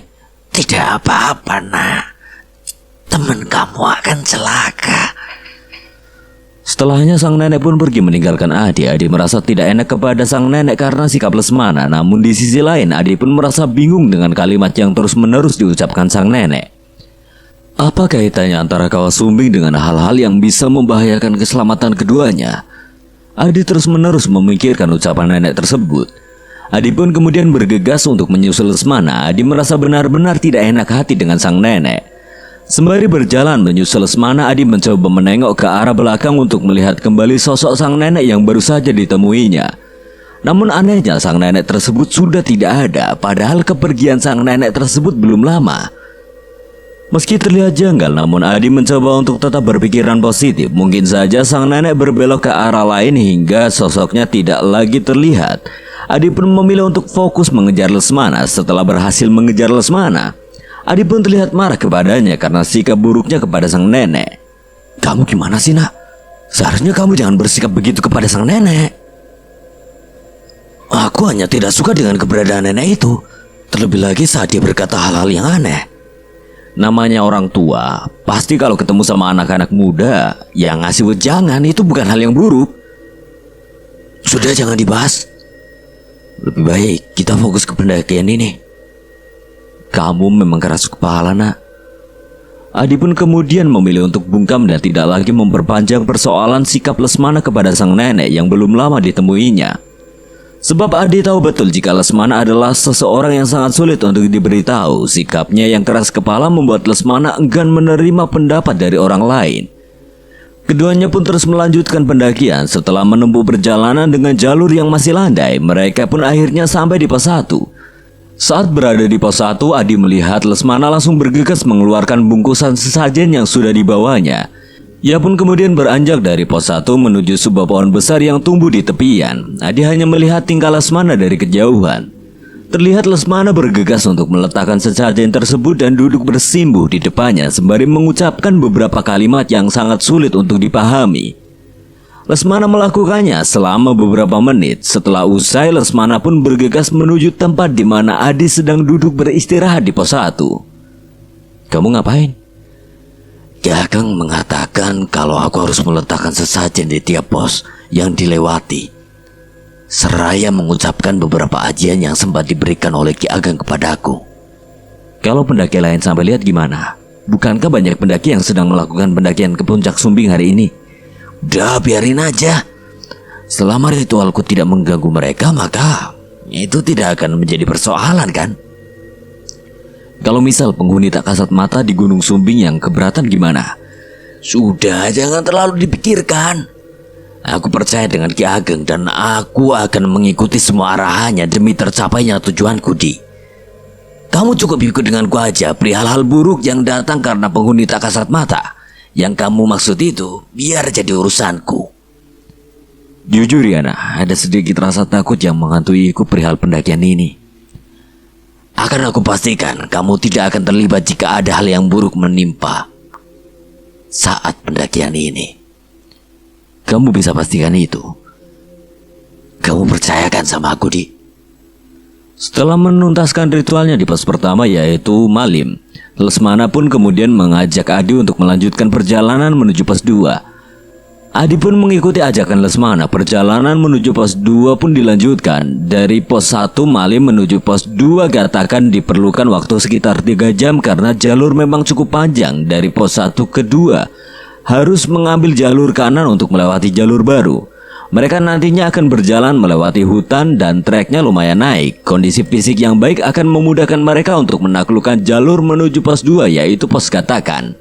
Tidak apa-apa, nak. Teman kamu akan celaka. Setelahnya sang nenek pun pergi meninggalkan Adi. Adi merasa tidak enak kepada sang nenek karena sikap Lesmana. Namun di sisi lain Adi pun merasa bingung dengan kalimat yang terus-menerus diucapkan sang nenek. Apa kaitannya antara Kawah Sumbing dengan hal-hal yang bisa membahayakan keselamatan keduanya? Adi terus-menerus memikirkan ucapan nenek tersebut. Adi pun kemudian bergegas untuk menyusul Lesmana. Adi merasa benar-benar tidak enak hati dengan sang nenek. Sembari berjalan menyusul Lesmana, Adi mencoba menengok ke arah belakang untuk melihat kembali sosok sang nenek yang baru saja ditemuinya. Namun anehnya sang nenek tersebut sudah tidak ada, padahal kepergian sang nenek tersebut belum lama. Meski terlihat janggal, namun Adi mencoba untuk tetap berpikiran positif. Mungkin saja sang nenek berbelok ke arah lain hingga sosoknya tidak lagi terlihat. Adi pun memilih untuk fokus mengejar Lesmana. Setelah berhasil mengejar Lesmana, Adi pun terlihat marah kepadanya karena sikap buruknya kepada sang nenek. Kamu gimana sih, nak? Seharusnya kamu jangan bersikap begitu kepada sang nenek. Aku hanya tidak suka dengan keberadaan nenek itu. Terlebih lagi saat dia berkata hal-hal yang aneh. Namanya orang tua, pasti kalau ketemu sama anak-anak muda yang ngasih wejangan itu bukan hal yang buruk. Sudah, jangan dibahas. Lebih baik kita fokus ke pendakian ini. Kamu memang keras kepala, nak. Adi pun kemudian memilih untuk bungkam dan tidak lagi memperpanjang persoalan sikap Lesmana kepada sang nenek yang belum lama ditemuinya. Sebab Adi tahu betul jika Lesmana adalah seseorang yang sangat sulit untuk diberitahu. Sikapnya yang keras kepala membuat Lesmana enggan menerima pendapat dari orang lain. Keduanya pun terus melanjutkan pendakian. Setelah menempuh perjalanan dengan jalur yang masih landai, mereka pun akhirnya sampai di pos 1. Saat berada di pos 1, Adi melihat Lesmana langsung bergegas mengeluarkan bungkusan sesajen yang sudah dibawanya. Ia pun kemudian beranjak dari pos 1 menuju sebuah pohon besar yang tumbuh di tepian. Adi hanya melihat tingkah Lesmana dari kejauhan. Terlihat Lesmana bergegas untuk meletakkan sesajen tersebut dan duduk bersimbuh di depannya sembari mengucapkan beberapa kalimat yang sangat sulit untuk dipahami. Lesmana melakukannya selama beberapa menit. Setelah usai, Lesmana pun bergegas menuju tempat di mana Adi sedang duduk beristirahat di pos 1. Kamu ngapain? Kakang mengatakan kalau aku harus meletakkan sesajen di tiap pos yang dilewati, seraya mengucapkan beberapa ajian yang sempat diberikan oleh Ki Ageng kepadaku. Kalau pendaki lain sampai lihat gimana? Bukankah banyak pendaki yang sedang melakukan pendakian ke puncak Sumbing hari ini? Udah, biarin aja. Selama ritualku tidak mengganggu mereka, maka itu tidak akan menjadi persoalan kan? Kalau misal penghuni tak kasat mata di Gunung Sumbing yang keberatan gimana? Sudah, jangan terlalu dipikirkan. Aku percaya dengan Ki Ageng dan aku akan mengikuti semua arahannya demi tercapainya tujuanku, Di. Kamu cukup ikut denganku aja perihal hal buruk yang datang karena penghuni tak kasat mata. Yang kamu maksud itu biar jadi urusanku. Jujur ya, nak, ada sedikit rasa takut yang menghantuiku perihal pendakian ini. Akan aku pastikan kamu tidak akan terlibat jika ada hal yang buruk menimpa saat pendakian ini. Kamu bisa pastikan itu. Kamu percayakan sama aku, Di. Setelah menuntaskan ritualnya di pos pertama yaitu Malim, Lesmana pun kemudian mengajak Adi untuk melanjutkan perjalanan menuju pos 2. Adi pun mengikuti ajakan Lesmana. Perjalanan menuju pos 2 pun dilanjutkan. Dari pos 1 Malim menuju pos 2 katakan diperlukan waktu sekitar 3 jam karena jalur memang cukup panjang. Dari pos 1 ke 2 harus mengambil jalur kanan untuk melewati jalur baru. Mereka nantinya akan berjalan melewati hutan dan treknya lumayan naik. Kondisi fisik yang baik akan memudahkan mereka untuk menaklukkan jalur menuju pos 2 yaitu pos Gatakan.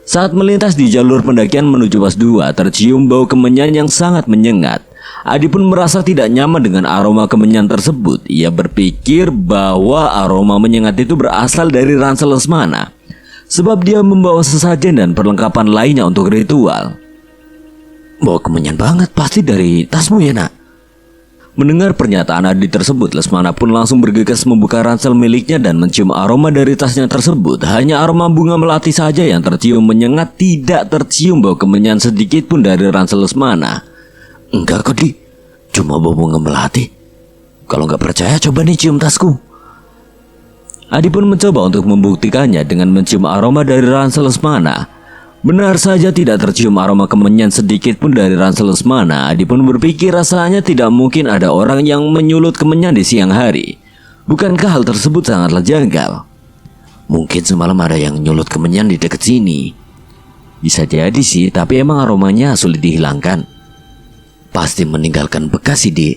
Saat melintas di jalur pendakian menuju pos 2, tercium bau kemenyan yang sangat menyengat. Adi pun merasa tidak nyaman dengan aroma kemenyan tersebut. Ia berpikir bahwa aroma menyengat itu berasal dari ransel Lesmana, sebab dia membawa sesajen dan perlengkapan lainnya untuk ritual. Bawa kemenyan banget, pasti dari tasmu ya nak? Mendengar pernyataan Adi tersebut, Lesmana pun langsung bergegas membuka ransel miliknya dan mencium aroma dari tasnya tersebut. Hanya aroma bunga melati saja yang tercium menyengat, tidak tercium bau kemenyan sedikit pun dari ransel Lesmana. Enggak kok Di, cuma bau bunga melati. Kalau nggak percaya coba nih cium tasku. Adi pun mencoba untuk membuktikannya dengan mencium aroma dari ransel Lesmana. Benar saja tidak tercium aroma kemenyan sedikit pun dari ransel Lesmana. Adi pun berpikir rasanya tidak mungkin ada orang yang menyulut kemenyan di siang hari. Bukankah hal tersebut sangatlah janggal? Mungkin semalam ada yang nyulut kemenyan di dekat sini. Bisa jadi sih, tapi emang aromanya sulit dihilangkan. Pasti meninggalkan bekas sih, Di.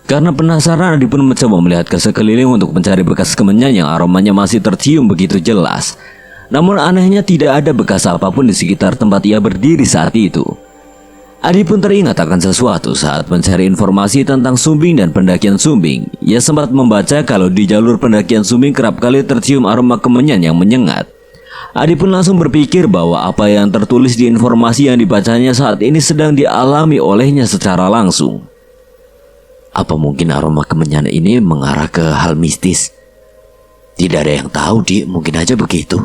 Karena penasaran, Adi pun mencoba melihat ke sekeliling untuk mencari bekas kemenyan yang aromanya masih tercium begitu jelas. Namun anehnya tidak ada bekas apapun di sekitar tempat ia berdiri saat itu. Adi pun teringat akan sesuatu saat mencari informasi tentang Sumbing dan pendakian Sumbing. Ia sempat membaca kalau di jalur pendakian Sumbing kerap kali tercium aroma kemenyan yang menyengat. Adi pun langsung berpikir bahwa apa yang tertulis di informasi yang dibacanya saat ini sedang dialami olehnya secara langsung. Apa mungkin aroma kemenyan ini mengarah ke hal mistis? Tidak ada yang tahu, Di, mungkin aja begitu.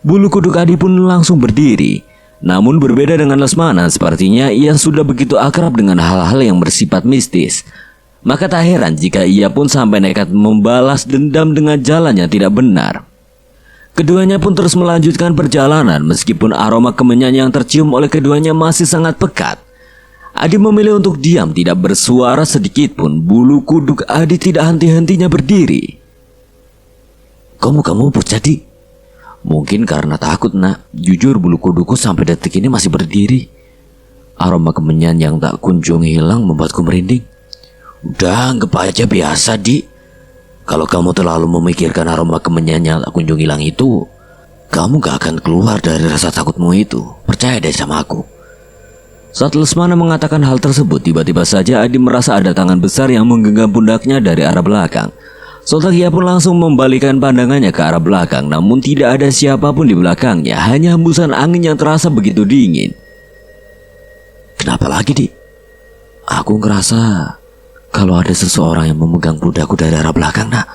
Bulu kuduk Adi pun langsung berdiri. Namun berbeda dengan Lesmana, sepertinya ia sudah begitu akrab dengan hal-hal yang bersifat mistis. Maka tak heran jika ia pun sampai nekat membalas dendam dengan jalan yang tidak benar. Keduanya pun terus melanjutkan perjalanan meskipun aroma kemenyan yang tercium oleh keduanya masih sangat pekat. Adi memilih untuk diam, tidak bersuara sedikit pun. Bulu kuduk Adi tidak henti-hentinya berdiri. Kamu pucat, Di? Mungkin karena takut nak. Jujur bulu kudukku sampai detik ini masih berdiri. Aroma kemenyan yang tak kunjung hilang membuatku merinding. Udah anggap aja biasa, Di. Kalau kamu terlalu memikirkan aroma kemenyan yang tak kunjung hilang itu, kamu gak akan keluar dari rasa takutmu itu. Percaya deh sama aku. Saat Lesmana mengatakan hal tersebut, tiba-tiba saja Adi merasa ada tangan besar yang menggenggam pundaknya dari arah belakang. Sontak ia pun langsung membalikan pandangannya ke arah belakang, namun tidak ada siapapun di belakangnya, hanya hembusan angin yang terasa begitu dingin. Kenapa lagi, Di? Aku ngerasa kalau ada seseorang yang memegang pundakku dari arah belakang, nak.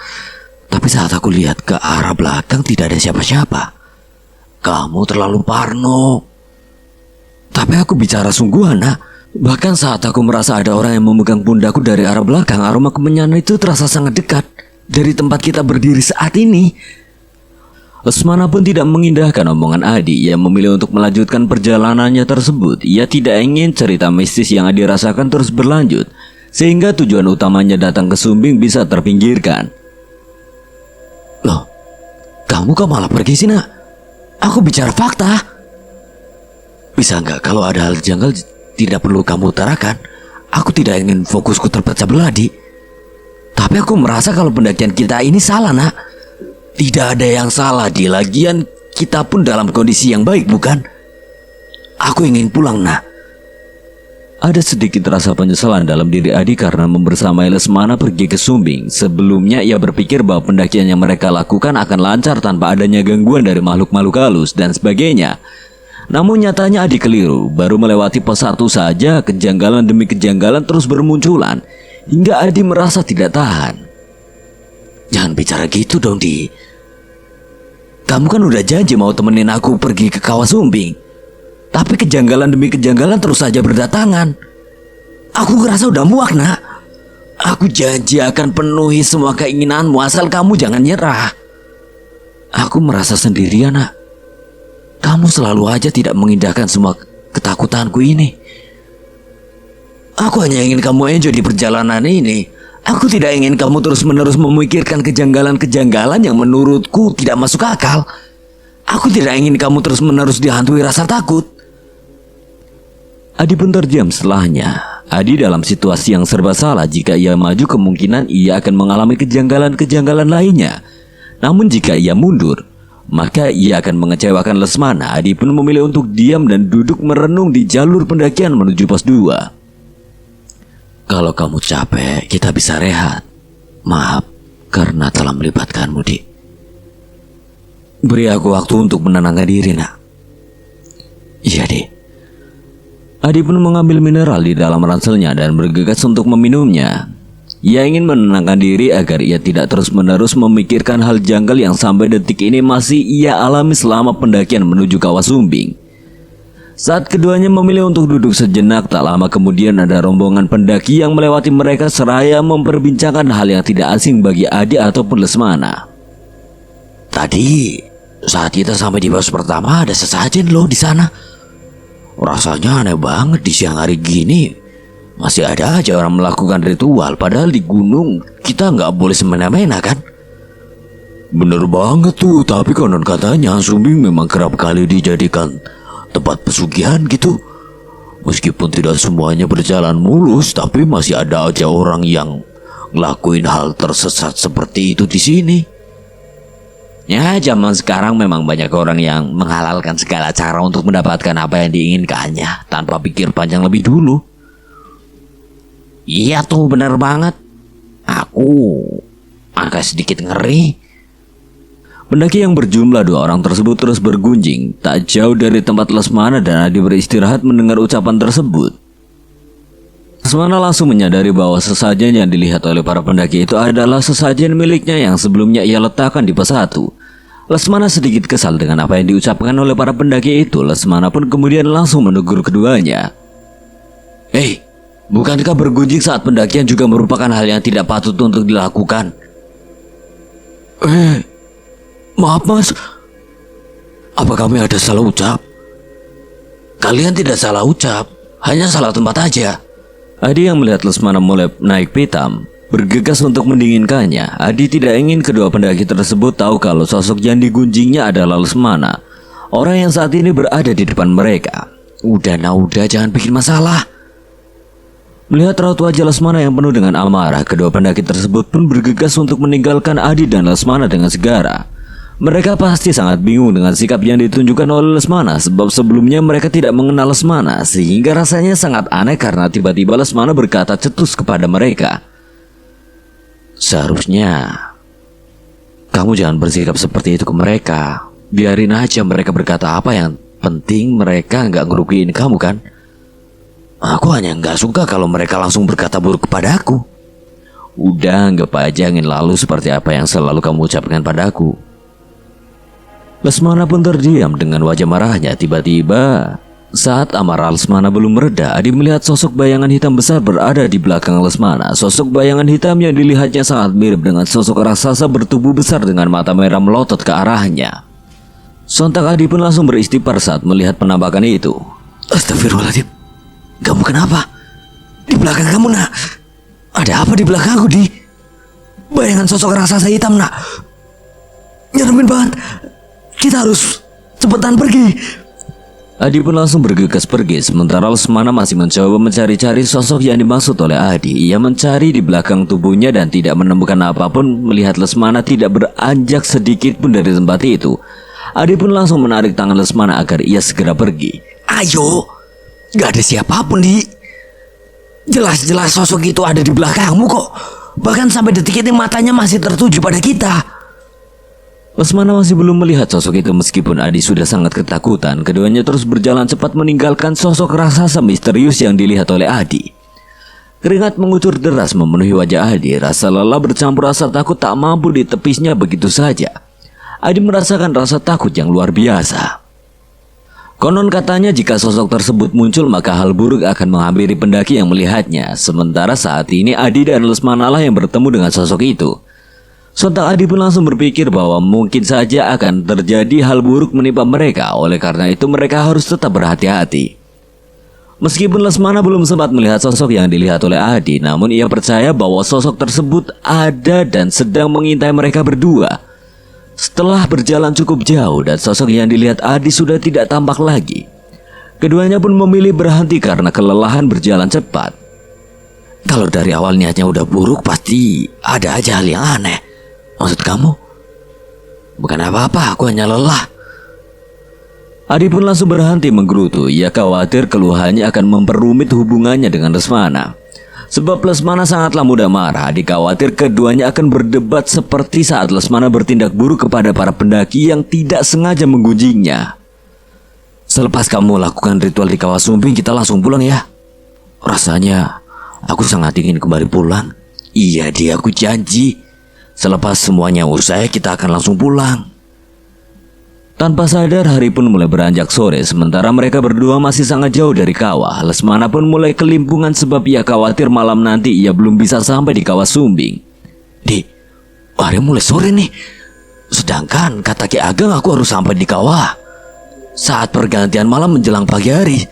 Tapi saat aku lihat ke arah belakang tidak ada siapa-siapa. Kamu terlalu parno. Tapi aku bicara sungguhan, nak. Bahkan saat aku merasa ada orang yang memegang pundakku dari arah belakang, aroma kemenyan itu terasa sangat dekat dari tempat kita berdiri saat ini. Lesmana pun tidak mengindahkan omongan Adi. Ia memilih untuk melanjutkan perjalanannya tersebut. Ia tidak ingin cerita mistis yang Adi rasakan terus berlanjut, sehingga tujuan utamanya datang ke Sumbing bisa terpinggirkan. Loh, kamu kok malah pergi sih, nak? Aku bicara fakta. Bisa nggak kalau ada hal janggal tidak perlu kamu utarakan? Aku tidak ingin fokusku terpecah belah, Di. Tapi aku merasa kalau pendakian kita ini salah, nak. Tidak ada yang salah, Di. Lagian kita pun dalam kondisi yang baik, bukan? Aku ingin pulang, nak. Ada sedikit rasa penyesalan dalam diri Adi karena membersamai Lesmana pergi ke Sumbing. Sebelumnya ia berpikir bahwa pendakian yang mereka lakukan akan lancar tanpa adanya gangguan dari makhluk-makhluk halus dan sebagainya. Namun nyatanya Adi keliru. Baru melewati pos 1 saja, kejanggalan demi kejanggalan terus bermunculan, hingga Adi merasa tidak tahan. Jangan bicara gitu dong, Di. Kamu kan udah janji mau temenin aku pergi ke Kawah Sumbing. Tapi kejanggalan demi kejanggalan terus saja berdatangan. Aku ngerasa udah muak, nak. Aku janji akan penuhi semua keinginanmu asal kamu jangan nyerah. Aku merasa sendirian, nak. Kamu selalu aja tidak mengindahkan semua ketakutanku ini. Aku hanya ingin kamu enjoy di perjalanan ini. Aku tidak ingin kamu terus-menerus memikirkan kejanggalan-kejanggalan yang menurutku tidak masuk akal. Aku tidak ingin kamu terus-menerus dihantui rasa takut. Adi pun terdiam setelahnya. Adi dalam situasi yang serba salah. Jika ia maju, kemungkinan ia akan mengalami kejanggalan-kejanggalan lainnya. Namun jika ia mundur, maka ia akan mengecewakan Lesmana. Adi pun memilih untuk diam dan duduk merenung di jalur pendakian menuju pos 2. Kalau kamu capek, kita bisa rehat. Maaf karena telah melibatkanmu, Dik. Beri aku waktu untuk menenangkan diri, nak. Iya, Dik. Adi pun mengambil mineral di dalam ranselnya dan bergegas untuk meminumnya. Ia ingin menenangkan diri agar ia tidak terus-menerus memikirkan hal janggal yang sampai detik ini masih ia alami selama pendakian menuju Kawah Sumbing. Saat keduanya memilih untuk duduk sejenak, tak lama kemudian ada rombongan pendaki yang melewati mereka seraya memperbincangkan hal yang tidak asing bagi Adi ataupun Lesmana. Tadi saat kita sampai di pos pertama ada sesajen loh di sana. Rasanya aneh banget di siang hari gini. Masih ada aja orang melakukan ritual. Padahal di gunung kita nggak boleh semena-mena kan? Bener banget tuh. Tapi konon katanya Sumbing memang kerap kali dijadikan tempat pesugihan gitu. Meskipun tidak semuanya berjalan mulus, tapi masih ada aja orang yang ngelakuin hal tersesat seperti itu di sini. Ya, zaman sekarang memang banyak orang yang menghalalkan segala cara untuk mendapatkan apa yang diinginkannya tanpa pikir panjang lebih dulu. Iya tuh, benar banget. Aku agak sedikit ngeri. Pendaki yang berjumlah 2 orang tersebut terus bergunjing tak jauh dari tempat Lesmana dan Adi beristirahat mendengar ucapan tersebut. Lesmana langsung menyadari bahwa sesajen yang dilihat oleh para pendaki itu adalah sesajen miliknya yang sebelumnya ia letakkan di pos 1. Lesmana sedikit kesal dengan apa yang diucapkan oleh para pendaki itu. Lesmana pun kemudian langsung menegur keduanya. Hei, bukankah bergunjing saat pendakian juga merupakan hal yang tidak patut untuk dilakukan? Maaf mas, apa kami ada salah ucap? Kalian tidak salah ucap, hanya salah tempat aja. Adi yang melihat Lesmana mulai naik pitam bergegas untuk mendinginkannya. Adi tidak ingin kedua pendaki tersebut tahu kalau sosok yang digunjingnya adalah Lesmana, orang yang saat ini berada di depan mereka. Udah jangan bikin masalah. Melihat raut wajah Lesmana yang penuh dengan amarah, kedua pendaki tersebut pun bergegas untuk meninggalkan Adi dan Lesmana dengan segera. Mereka pasti sangat bingung dengan sikap yang ditunjukkan oleh Lesmana, sebab sebelumnya mereka tidak mengenal Lesmana, sehingga rasanya sangat aneh karena tiba-tiba Lesmana berkata cetus kepada mereka. Seharusnya kamu jangan bersikap seperti itu ke mereka. Biarin aja mereka berkata apa, yang penting mereka nggak ngerugiin kamu kan. Aku hanya nggak suka kalau mereka langsung berkata buruk kepada aku. Udah, anggap aja angin lalu seperti apa yang selalu kamu ucapkan padaku. Lesmana pun terdiam dengan wajah marahnya. Tiba-tiba, saat amarah Lesmana belum mereda, Adi melihat sosok bayangan hitam besar berada di belakang Lesmana. Sosok bayangan hitam yang dilihatnya sangat mirip dengan sosok raksasa bertubuh besar dengan mata merah melotot ke arahnya. Sontak Adi pun langsung beristighfar saat melihat penampakan itu. Astagfirullahaladzim, kamu kenapa? Di belakang kamu, nak. Ada apa di belakangku, Di? Bayangan sosok raksasa hitam, nak. Nyeremin banget. Kita harus cepetan pergi. Adi pun langsung bergegas pergi, sementara Lesmana masih mencoba mencari-cari sosok yang dimaksud oleh Adi. Ia mencari di belakang tubuhnya dan tidak menemukan apapun. Melihat Lesmana tidak beranjak sedikit pun dari tempat itu, Adi pun langsung menarik tangan Lesmana agar ia segera pergi. Ayo, gak ada siapapun, Di. Jelas-jelas sosok itu ada di belakangmu kok. Bahkan sampai detik ini matanya masih tertuju pada kita. Lesmana masih belum melihat sosok itu meskipun Adi sudah sangat ketakutan. Keduanya terus berjalan cepat meninggalkan sosok raksasa misterius yang dilihat oleh Adi. Keringat mengucur deras memenuhi wajah Adi. Rasa lelah bercampur rasa takut tak mampu ditepisnya begitu saja. Adi merasakan rasa takut yang luar biasa. Konon katanya jika sosok tersebut muncul maka hal buruk akan menghampiri pendaki yang melihatnya. Sementara saat ini Adi dan Lesmana lah yang bertemu dengan sosok itu. Sontak Adi pun langsung berpikir bahwa mungkin saja akan terjadi hal buruk menimpa mereka. Oleh karena itu mereka harus tetap berhati-hati. Meskipun Lesmana belum sempat melihat sosok yang dilihat oleh Adi, namun ia percaya bahwa sosok tersebut ada dan sedang mengintai mereka berdua. Setelah berjalan cukup jauh dan sosok yang dilihat Adi sudah tidak tampak lagi, keduanya pun memilih berhenti karena kelelahan berjalan cepat. Kalau dari awal niatnya udah buruk, pasti ada aja hal yang aneh. Maksud kamu? Bukan apa-apa, aku hanya lelah. Adi pun langsung berhenti menggerutu. Ia khawatir keluhannya akan memperumit hubungannya dengan Lesmana. Sebab Lesmana sangatlah mudah marah. Adi khawatir keduanya akan berdebat seperti saat Lesmana bertindak buruk kepada para pendaki yang tidak sengaja menggunjingnya. Selepas kamu lakukan ritual di Kawah Sumbing, kita langsung pulang ya. Rasanya aku sangat ingin kembali pulang. Iya dia, aku janji. Selepas semuanya usai, kita akan langsung pulang. Tanpa sadar hari pun mulai beranjak sore. Sementara mereka berdua masih sangat jauh dari kawah. Lesmana pun mulai kelimpungan sebab ia khawatir malam nanti ia belum bisa sampai di Kawah Sumbing. Di, hari mulai sore nih. Sedangkan kata Ki Ageng aku harus sampai di kawah saat pergantian malam menjelang pagi hari.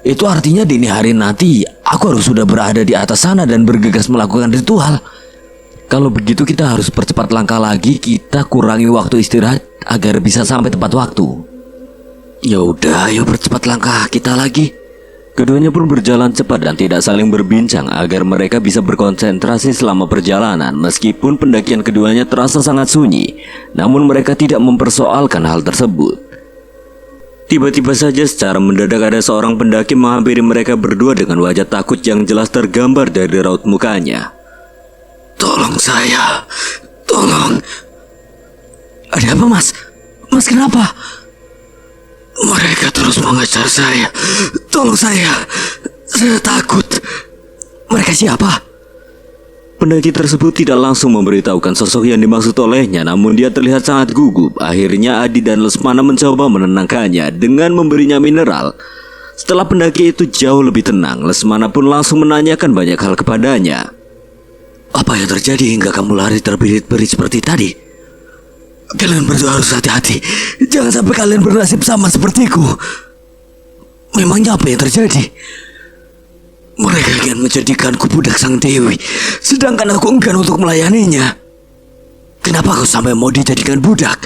Itu artinya dini hari nanti aku harus sudah berada di atas sana dan bergegas melakukan ritual. Kalau begitu kita harus percepat langkah lagi. Kita kurangi waktu istirahat agar bisa sampai tepat waktu. Ya udah, ayo percepat langkah kita lagi. Keduanya pun berjalan cepat dan tidak saling berbincang agar mereka bisa berkonsentrasi selama perjalanan. Meskipun pendakian keduanya terasa sangat sunyi, namun mereka tidak mempersoalkan hal tersebut. Tiba-tiba saja secara mendadak ada seorang pendaki menghampiri mereka berdua dengan wajah takut yang jelas tergambar dari raut mukanya. Tolong saya, tolong. Ada apa mas? Mas kenapa? Mereka terus mengejar saya. Tolong saya takut. Mereka siapa? Pendaki tersebut tidak langsung memberitahukan sosok yang dimaksud olehnya, namun dia terlihat sangat gugup. Akhirnya Adi dan Lesmana mencoba menenangkannya dengan memberinya mineral. Setelah pendaki itu jauh lebih tenang, Lesmana pun langsung menanyakan banyak hal kepadanya. Apa yang terjadi hingga kamu lari terbirit-birit seperti tadi? Kalian berdua harus hati-hati. Jangan sampai kalian bernasib sama sepertiku. Memangnya apa yang terjadi? Mereka ingin menjadikanku budak sang dewi, sedangkan aku enggan untuk melayaninya. Kenapa kau sampai mau dijadikan budak?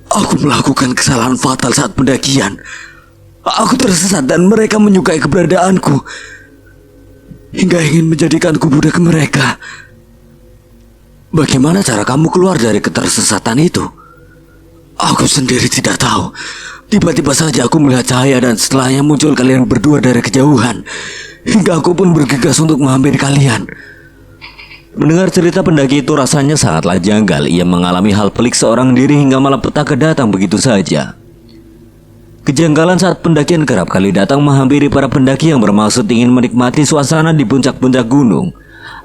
Aku melakukan kesalahan fatal saat pendakian. Aku tersesat dan mereka menyukai keberadaanku hingga ingin menjadikanku budak mereka. Bagaimana cara kamu keluar dari ketersesatan itu? Aku sendiri tidak tahu. Tiba-tiba saja aku melihat cahaya dan setelahnya muncul kalian berdua dari kejauhan. Hingga aku pun bergegas untuk menghampiri kalian. Mendengar cerita pendaki itu rasanya sangatlah janggal. Ia mengalami hal pelik seorang diri hingga malah petaka datang begitu saja. Kejanggalan saat pendakian kerap kali datang menghampiri para pendaki yang bermaksud ingin menikmati suasana di puncak-puncak gunung.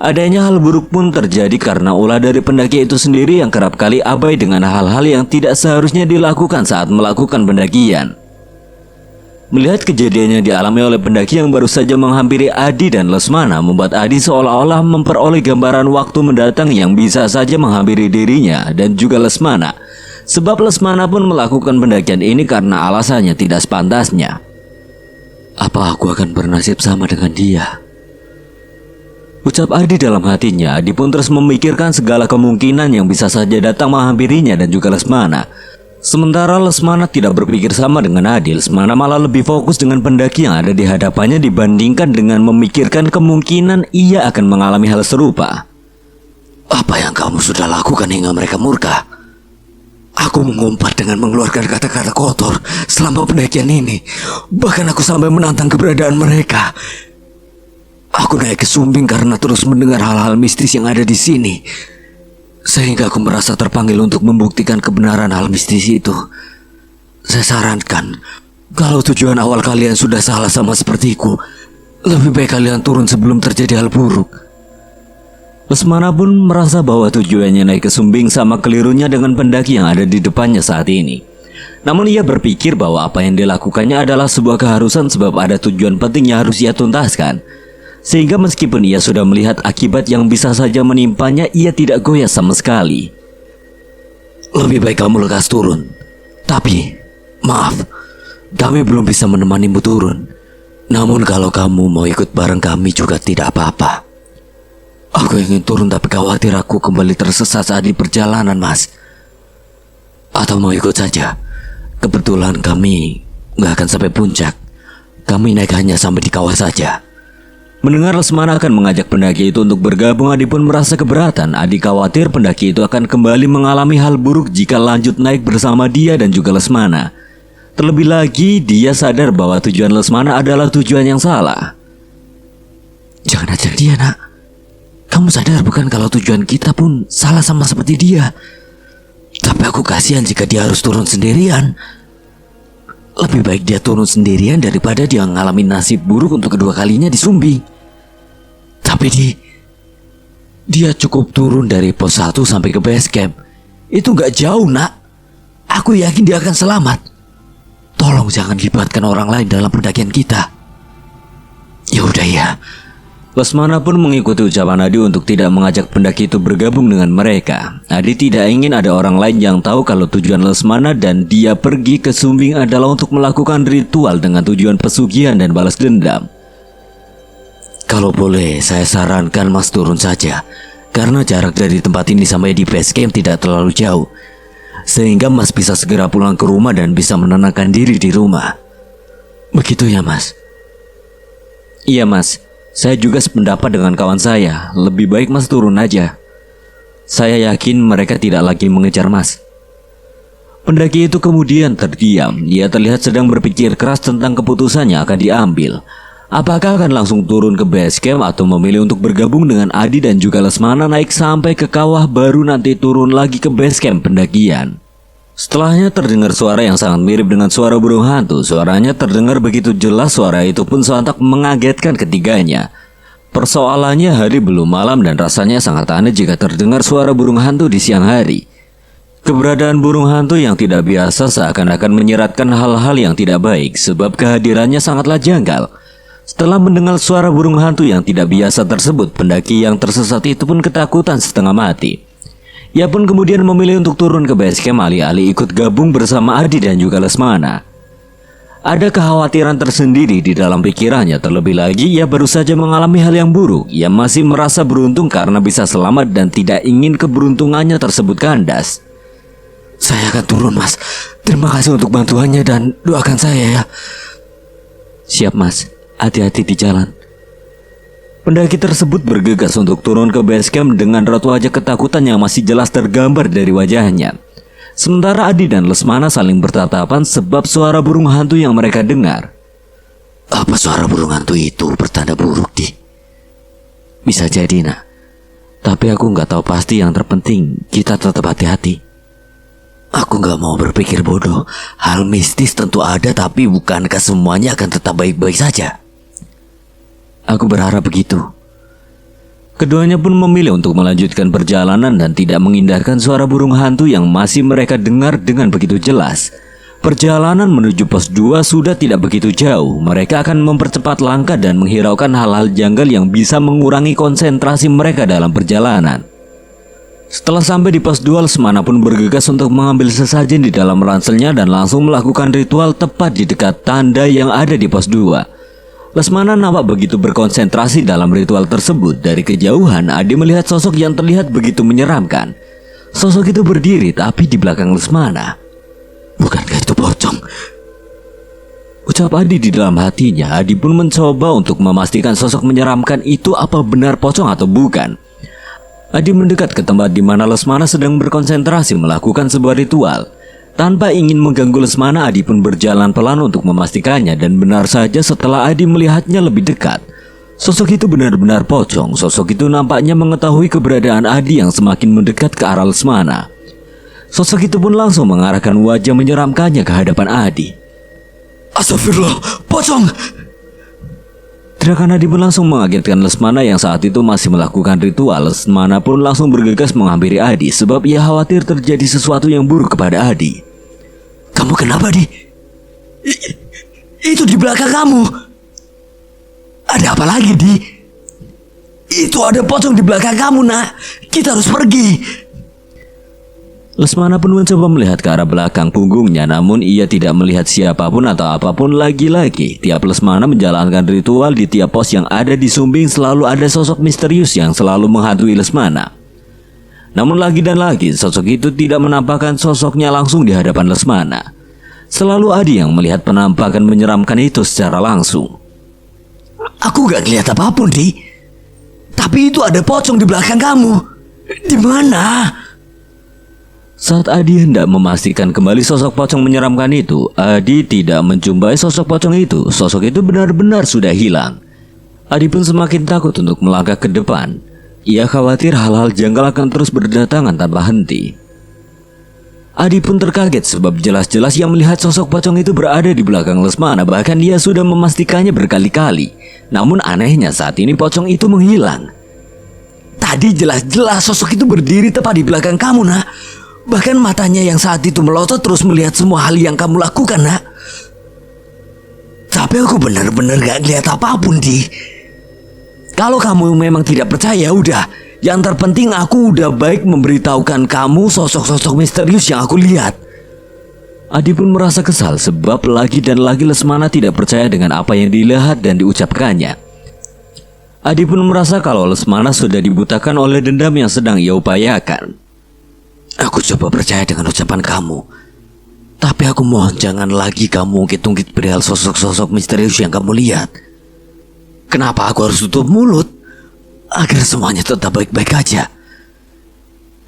Adanya hal buruk pun terjadi karena ulah dari pendaki itu sendiri yang kerap kali abai dengan hal-hal yang tidak seharusnya dilakukan saat melakukan pendakian. Melihat kejadian yang dialami oleh pendaki yang baru saja menghampiri Adi dan Lesmana membuat Adi seolah-olah memperoleh gambaran waktu mendatang yang bisa saja menghampiri dirinya dan juga Lesmana. Sebab Lesmana pun melakukan pendakian ini karena alasannya tidak sepantasnya. Apa aku akan bernasib sama dengan dia? Ucap Adi dalam hatinya. Adi pun terus memikirkan segala kemungkinan yang bisa saja datang menghampirinya dan juga Lesmana. Sementara Lesmana tidak berpikir sama dengan Adi. Lesmana malah lebih fokus dengan pendaki yang ada di hadapannya dibandingkan dengan memikirkan kemungkinan ia akan mengalami hal serupa. Apa yang kamu sudah lakukan hingga mereka murka? Aku mengumpat dengan mengeluarkan kata-kata kotor selama pendakian ini. Bahkan aku sampai menantang keberadaan mereka. Aku naik ke Sumbing karena terus mendengar hal-hal mistis yang ada di sini. Sehingga aku merasa terpanggil untuk membuktikan kebenaran hal mistis itu. Saya sarankan, kalau tujuan awal kalian sudah salah sama sepertiku, lebih baik kalian turun sebelum terjadi hal buruk. Lesmana pun merasa bahwa tujuannya naik ke Sumbing sama kelirunya dengan pendaki yang ada di depannya saat ini. Namun ia berpikir bahwa apa yang dilakukannya adalah sebuah keharusan sebab ada tujuan penting yang harus ia tuntaskan. Sehingga meskipun ia sudah melihat akibat yang bisa saja menimpanya, ia tidak goyah sama sekali. Lebih baik kamu lekas turun. Tapi, maaf, kami belum bisa menemanimu turun. Namun kalau kamu mau ikut bareng kami juga tidak apa-apa. Aku ingin turun tapi khawatir aku kembali tersesat saat di perjalanan, Mas. Atau mau ikut saja? Kebetulan kami nggak akan sampai puncak. Kami naik hanya sampai di kawah saja. Mendengar Lesmana akan mengajak pendaki itu untuk bergabung, Adi pun merasa keberatan. Adi khawatir pendaki itu akan kembali mengalami hal buruk jika lanjut naik bersama dia dan juga Lesmana. Terlebih lagi, dia sadar bahwa tujuan Lesmana adalah tujuan yang salah. Jangan ajak dia, nak. Kamu sadar bukan kalau tujuan kita pun salah sama seperti dia. Tapi aku kasihan jika dia harus turun sendirian. Lebih baik dia turun sendirian daripada dia mengalami nasib buruk untuk kedua kalinya di Sumbing. Tapi dia cukup turun dari pos 1 sampai ke base camp. Itu gak jauh, nak. Aku yakin dia akan selamat. Tolong jangan libatkan orang lain dalam pendakian kita. Ya udah ya. Lesmana pun mengikuti ucapan Adi untuk tidak mengajak pendaki itu bergabung dengan mereka. Adi tidak ingin ada orang lain yang tahu kalau tujuan Lesmana dan dia pergi ke Sumbing adalah untuk melakukan ritual dengan tujuan pesugihan dan balas dendam. Kalau boleh, saya sarankan Mas turun saja. Karena jarak dari tempat ini sampai di base camp tidak terlalu jauh. Sehingga Mas bisa segera pulang ke rumah dan bisa menenangkan diri di rumah. Begitu ya, Mas? Iya, Mas. Saya juga sependapat dengan kawan saya. Lebih baik Mas turun aja. Saya yakin mereka tidak lagi mengejar Mas. Pendaki itu kemudian terdiam. Dia terlihat sedang berpikir keras tentang keputusannya akan diambil. Apakah akan langsung turun ke base camp atau memilih untuk bergabung dengan Adi dan juga Lesmana naik sampai ke kawah baru nanti turun lagi ke base camp pendakian. Setelahnya terdengar suara yang sangat mirip dengan suara burung hantu. Suaranya terdengar begitu jelas, suara itu pun sontak mengagetkan ketiganya. Persoalannya hari belum malam dan rasanya sangat aneh jika terdengar suara burung hantu di siang hari. Keberadaan burung hantu yang tidak biasa seakan-akan menyeratkan hal-hal yang tidak baik sebab kehadirannya sangatlah janggal. Setelah mendengar suara burung hantu yang tidak biasa tersebut, pendaki yang tersesat itu pun ketakutan setengah mati. Ia pun kemudian memilih untuk turun ke base camp alih-alih ikut gabung bersama Adi dan juga Lesmana. Ada kekhawatiran tersendiri di dalam pikirannya, terlebih lagi ia baru saja mengalami hal yang buruk. Ia masih merasa beruntung karena bisa selamat dan tidak ingin keberuntungannya tersebut kandas. Saya akan turun, Mas. Terima kasih untuk bantuannya dan doakan saya ya. Siap, Mas. Hati-hati di jalan. Pendaki tersebut bergegas untuk turun ke base camp dengan raut wajah ketakutan yang masih jelas tergambar dari wajahnya. Sementara Adi dan Lesmana saling bertatapan sebab suara burung hantu yang mereka dengar. Apa suara burung hantu itu bertanda buruk, Di? Bisa jadi, nak. Tapi aku nggak tahu pasti. Yang terpenting kita tetap hati-hati. Aku nggak mau berpikir bodoh. Hal mistis tentu ada, tapi bukankah semuanya akan tetap baik-baik saja? Aku berharap begitu. Keduanya pun memilih untuk melanjutkan perjalanan dan tidak mengindahkan suara burung hantu yang masih mereka dengar dengan begitu jelas. Perjalanan menuju pos 2 sudah tidak begitu jauh. Mereka akan mempercepat langkah dan menghiraukan hal-hal janggal yang bisa mengurangi konsentrasi mereka dalam perjalanan. Setelah sampai di pos 2, Lesmana pun bergegas untuk mengambil sesajen di dalam ranselnya dan langsung melakukan ritual tepat di dekat tanda yang ada di pos 2. Lesmana nampak begitu berkonsentrasi dalam ritual tersebut. Dari kejauhan, Adi melihat sosok yang terlihat begitu menyeramkan. Sosok itu berdiri tapi di belakang Lesmana. Bukankah itu pocong? Ucap Adi di dalam hatinya. Adi pun mencoba untuk memastikan sosok menyeramkan itu apa benar pocong atau bukan. Adi mendekat ke tempat di mana Lesmana sedang berkonsentrasi melakukan sebuah ritual. Tanpa ingin mengganggu Lesmana, Adi pun berjalan pelan untuk memastikannya. Dan benar saja setelah Adi melihatnya lebih dekat, sosok itu benar-benar pocong. Sosok itu nampaknya mengetahui keberadaan Adi yang semakin mendekat ke arah Lesmana. Sosok itu pun langsung mengarahkan wajah menyeramkannya ke hadapan Adi. Astagfirullah, pocong! Teriakan Adi pun langsung mengagetkan Lesmana yang saat itu masih melakukan ritual. Lesmana pun langsung bergegas menghampiri Adi sebab ia khawatir terjadi sesuatu yang buruk kepada Adi. Kamu kenapa, Di? Itu di belakang kamu. Ada apa lagi, Di? Itu ada pocong di belakang kamu, nak. Kita harus pergi. Lesmana pun mencoba melihat ke arah belakang punggungnya, namun ia tidak melihat siapapun atau apapun lagi-lagi. Tiap Lesmana menjalankan ritual di tiap pos yang ada di Sumbing, selalu ada sosok misterius yang selalu menghantui Lesmana. Namun lagi dan lagi, sosok itu tidak menampakkan sosoknya langsung di hadapan Lesmana. Selalu Adi yang melihat penampakan menyeramkan itu secara langsung. Aku gak lihat apapun, Di. Tapi itu ada pocong di belakang kamu. Di mana? Saat Adi hendak memastikan kembali sosok pocong menyeramkan itu, Adi tidak menjumpai sosok pocong itu. Sosok itu benar-benar sudah hilang. Adi pun semakin takut untuk melangkah ke depan. Ia khawatir hal-hal janggal akan terus berdatangan tanpa henti. Adi pun terkaget sebab jelas-jelas ia melihat sosok pocong itu berada di belakang Lesmana. Bahkan dia sudah memastikannya berkali-kali. Namun anehnya saat ini pocong itu menghilang. Tadi jelas-jelas sosok itu berdiri tepat di belakang kamu, nak. Bahkan matanya yang saat itu melotot terus melihat semua hal yang kamu lakukan, nak. Tapi aku benar-benar gak lihat apapun, Di. Kalau kamu memang tidak percaya, udah. Yang terpenting aku udah baik memberitahukan kamu sosok-sosok misterius yang aku lihat. Adi pun merasa kesal sebab lagi dan lagi Lesmana tidak percaya dengan apa yang dilihat dan diucapkannya. Adi pun merasa kalau Lesmana sudah dibutakan oleh dendam yang sedang ia upayakan. Aku coba percaya dengan ucapan kamu. Tapi aku mohon jangan lagi kamu ungkit-ungkit perihal sosok-sosok misterius yang kamu lihat. Kenapa aku harus tutup mulut? Agar semuanya tetap baik-baik aja.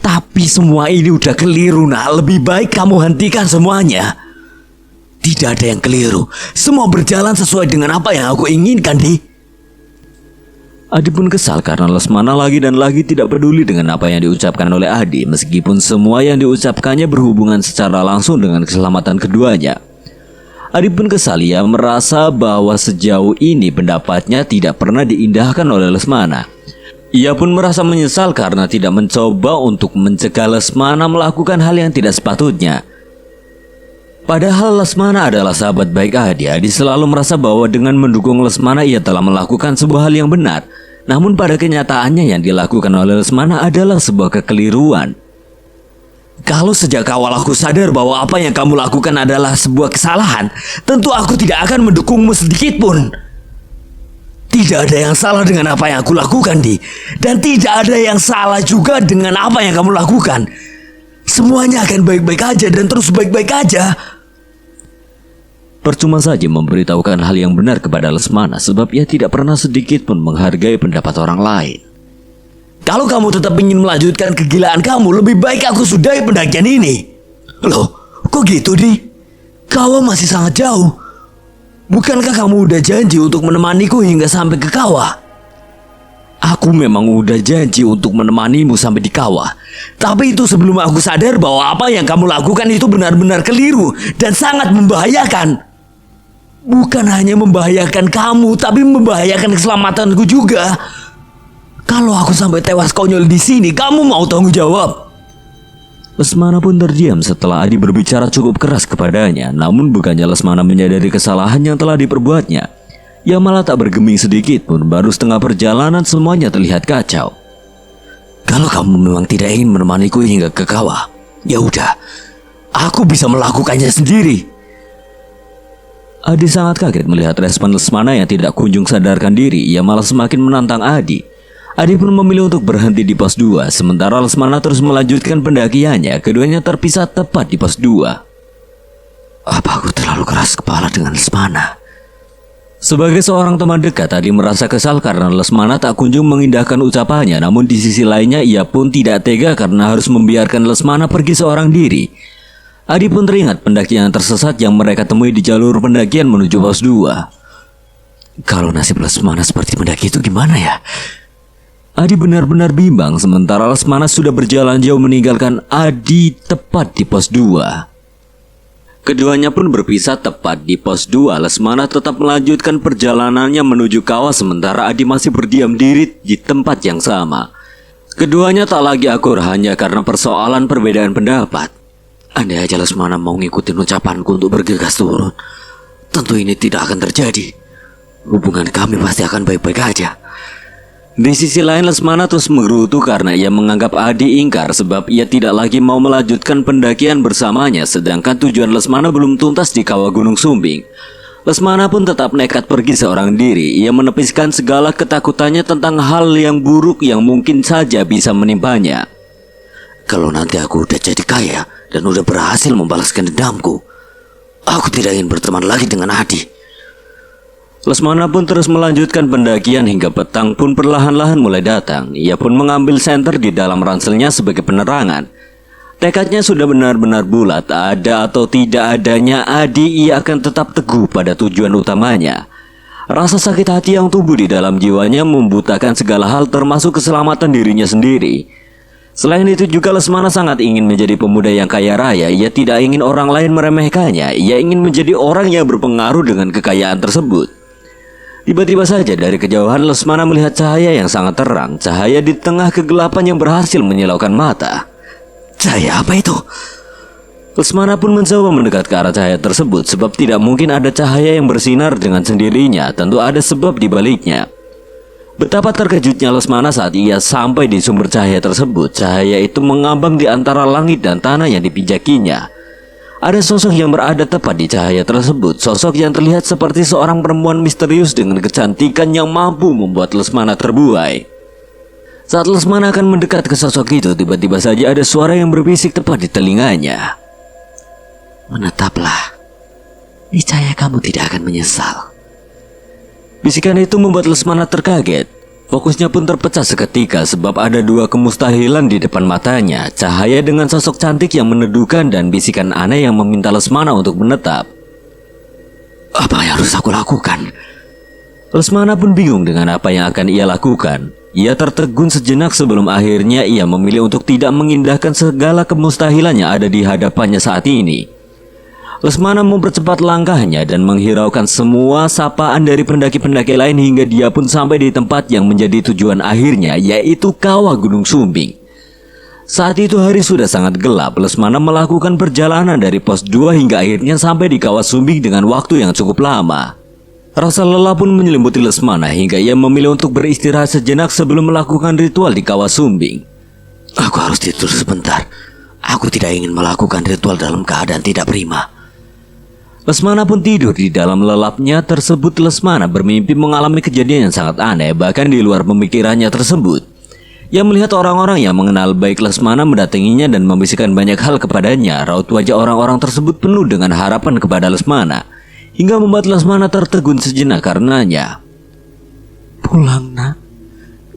Tapi semua ini udah keliru, nak. Lebih baik kamu hentikan semuanya. Tidak ada yang keliru. Semua berjalan sesuai dengan apa yang aku inginkan, Di. Adi pun kesal karena Lesmana lagi dan lagi tidak peduli dengan apa yang diucapkan oleh Adi. Meskipun semua yang diucapkannya berhubungan secara langsung dengan keselamatan keduanya. Adi pun kesal, ia merasa bahwa sejauh ini pendapatnya tidak pernah diindahkan oleh Lesmana. Ia pun merasa menyesal karena tidak mencoba untuk mencegah Lesmana melakukan hal yang tidak sepatutnya. Padahal Lesmana adalah sahabat baik Adi. Adi selalu merasa bahwa dengan mendukung Lesmana ia telah melakukan sebuah hal yang benar. Namun pada kenyataannya yang dilakukan oleh Lesmana adalah sebuah kekeliruan. Kalau sejak awal aku sadar bahwa apa yang kamu lakukan adalah sebuah kesalahan, tentu aku tidak akan mendukungmu sedikit pun. Tidak ada yang salah dengan apa yang aku lakukan, Di. Dan tidak ada yang salah juga dengan apa yang kamu lakukan. Semuanya akan baik-baik aja dan terus baik-baik aja. Percuma saja memberitahukan hal yang benar kepada Lesmana sebab ia tidak pernah sedikit pun menghargai pendapat orang lain. Kalau kamu tetap ingin melanjutkan kegilaan kamu, lebih baik aku sudahi pendakian ini. Loh, kok gitu, Di? Kawah masih sangat jauh. Bukankah kamu udah janji untuk menemaniku hingga sampai ke kawah? Aku memang udah janji untuk menemanimu sampai di kawah. Tapi itu sebelum aku sadar bahwa apa yang kamu lakukan itu benar-benar keliru dan sangat membahayakan. Bukan hanya membahayakan kamu, tapi membahayakan keselamatanku juga. Kalau aku sampai tewas konyol di sini, kamu mau tanggung jawab? Lesmana pun terdiam setelah Adi berbicara cukup keras kepadanya. Namun bukannya Lesmana menyadari kesalahan yang telah diperbuatnya. Ia malah tak bergeming sedikit pun. Baru setengah perjalanan semuanya terlihat kacau. Kalau kamu memang tidak ingin menemaniku hingga ke kawah, ya udah, aku bisa melakukannya sendiri. Adi sangat kaget melihat respon Lesmana yang tidak kunjung sadarkan diri. Ia malah semakin menantang Adi. Adi pun memilih untuk berhenti di pos 2, sementara Lesmana terus melanjutkan pendakiannya. Keduanya terpisah tepat di pos 2. Apa aku terlalu keras kepala dengan Lesmana? Sebagai seorang teman dekat, Adi merasa kesal karena Lesmana tak kunjung mengindahkan ucapannya. Namun di sisi lainnya ia pun tidak tega karena harus membiarkan Lesmana pergi seorang diri. Adi pun teringat pendakian tersesat yang mereka temui di jalur pendakian menuju pos 2. Kalau nasib Lesmana seperti pendaki itu gimana ya? Adi benar-benar bimbang sementara Lesmana sudah berjalan jauh meninggalkan Adi tepat di pos 2. Keduanya pun berpisah tepat di pos 2. Lesmana tetap melanjutkan perjalanannya menuju kawah sementara Adi masih berdiam diri di tempat yang sama. Keduanya tak lagi akur hanya karena persoalan perbedaan pendapat. Andai aja Lesmana mau ngikutin ucapanku untuk bergegas turun, tentu ini tidak akan terjadi. Hubungan kami pasti akan baik-baik aja. Di sisi lain Lesmana terus menggerutu karena ia menganggap Adi ingkar sebab ia tidak lagi mau melanjutkan pendakian bersamanya, sedangkan tujuan Lesmana belum tuntas di kawah Gunung Sumbing. Lesmana pun tetap nekat pergi seorang diri. Ia menepiskan segala ketakutannya tentang hal yang buruk yang mungkin saja bisa menimpanya. Kalau nanti aku udah jadi kaya dan udah berhasil membalaskan dendamku, aku tidak ingin berteman lagi dengan Adi. Lesmana pun terus melanjutkan pendakian hingga petang pun perlahan-lahan mulai datang. Ia pun mengambil senter di dalam ranselnya sebagai penerangan. Tekadnya sudah benar-benar bulat, ada atau tidak adanya Adi, ia akan tetap teguh pada tujuan utamanya. Rasa sakit hati yang tumbuh di dalam jiwanya membutakan segala hal termasuk keselamatan dirinya sendiri. Selain itu juga Lesmana sangat ingin menjadi pemuda yang kaya raya. Ia tidak ingin orang lain meremehkannya. Ia ingin menjadi orang yang berpengaruh dengan kekayaan tersebut. Tiba-tiba saja dari kejauhan Lesmana melihat cahaya yang sangat terang. Cahaya di tengah kegelapan yang berhasil menyilaukan mata. Cahaya apa itu? Lesmana pun mencoba mendekat ke arah cahaya tersebut. Sebab tidak mungkin ada cahaya yang bersinar dengan sendirinya. Tentu ada sebab di baliknya. Betapa terkejutnya Lesmana saat ia sampai di sumber cahaya tersebut. Cahaya itu mengambang di antara langit dan tanah yang dipijakinya. Ada sosok yang berada tepat di cahaya tersebut. Sosok yang terlihat seperti seorang perempuan misterius dengan kecantikan yang mampu membuat Lesmana terbuai. Saat Lesmana akan mendekat ke sosok itu, tiba-tiba saja ada suara yang berbisik tepat di telinganya. Menetaplah, niscaya kamu tidak akan menyesal. Bisikan itu membuat Lesmana terkaget. Fokusnya pun terpecah seketika sebab ada dua kemustahilan di depan matanya. Cahaya dengan sosok cantik yang meneduhkan dan bisikan aneh yang meminta Lesmana untuk menetap. Apa yang harus aku lakukan? Lesmana pun bingung dengan apa yang akan ia lakukan. Ia tertegun sejenak sebelum akhirnya ia memilih untuk tidak mengindahkan segala kemustahilan yang ada di hadapannya saat ini. Lesmana mempercepat langkahnya dan menghiraukan semua sapaan dari pendaki-pendaki lain hingga dia pun sampai di tempat yang menjadi tujuan akhirnya, yaitu kawah Gunung Sumbing. Saat itu hari sudah sangat gelap. Lesmana melakukan perjalanan dari pos 2 hingga akhirnya sampai di kawah Sumbing dengan waktu yang cukup lama. Rasa lelah pun menyelimuti Lesmana hingga ia memilih untuk beristirahat sejenak sebelum melakukan ritual di kawah Sumbing. Aku harus tidur sebentar. Aku tidak ingin melakukan ritual dalam keadaan tidak prima. Lesmana pun tidur. Di dalam lelapnya tersebut Lesmana bermimpi mengalami kejadian yang sangat aneh. Bahkan di luar pemikirannya tersebut, ia melihat orang-orang yang mengenal baik Lesmana mendatanginya dan membisikkan banyak hal kepadanya. Raut wajah orang-orang tersebut penuh dengan harapan kepada Lesmana, hingga membuat Lesmana tertegun sejenak karenanya. Pulang nak,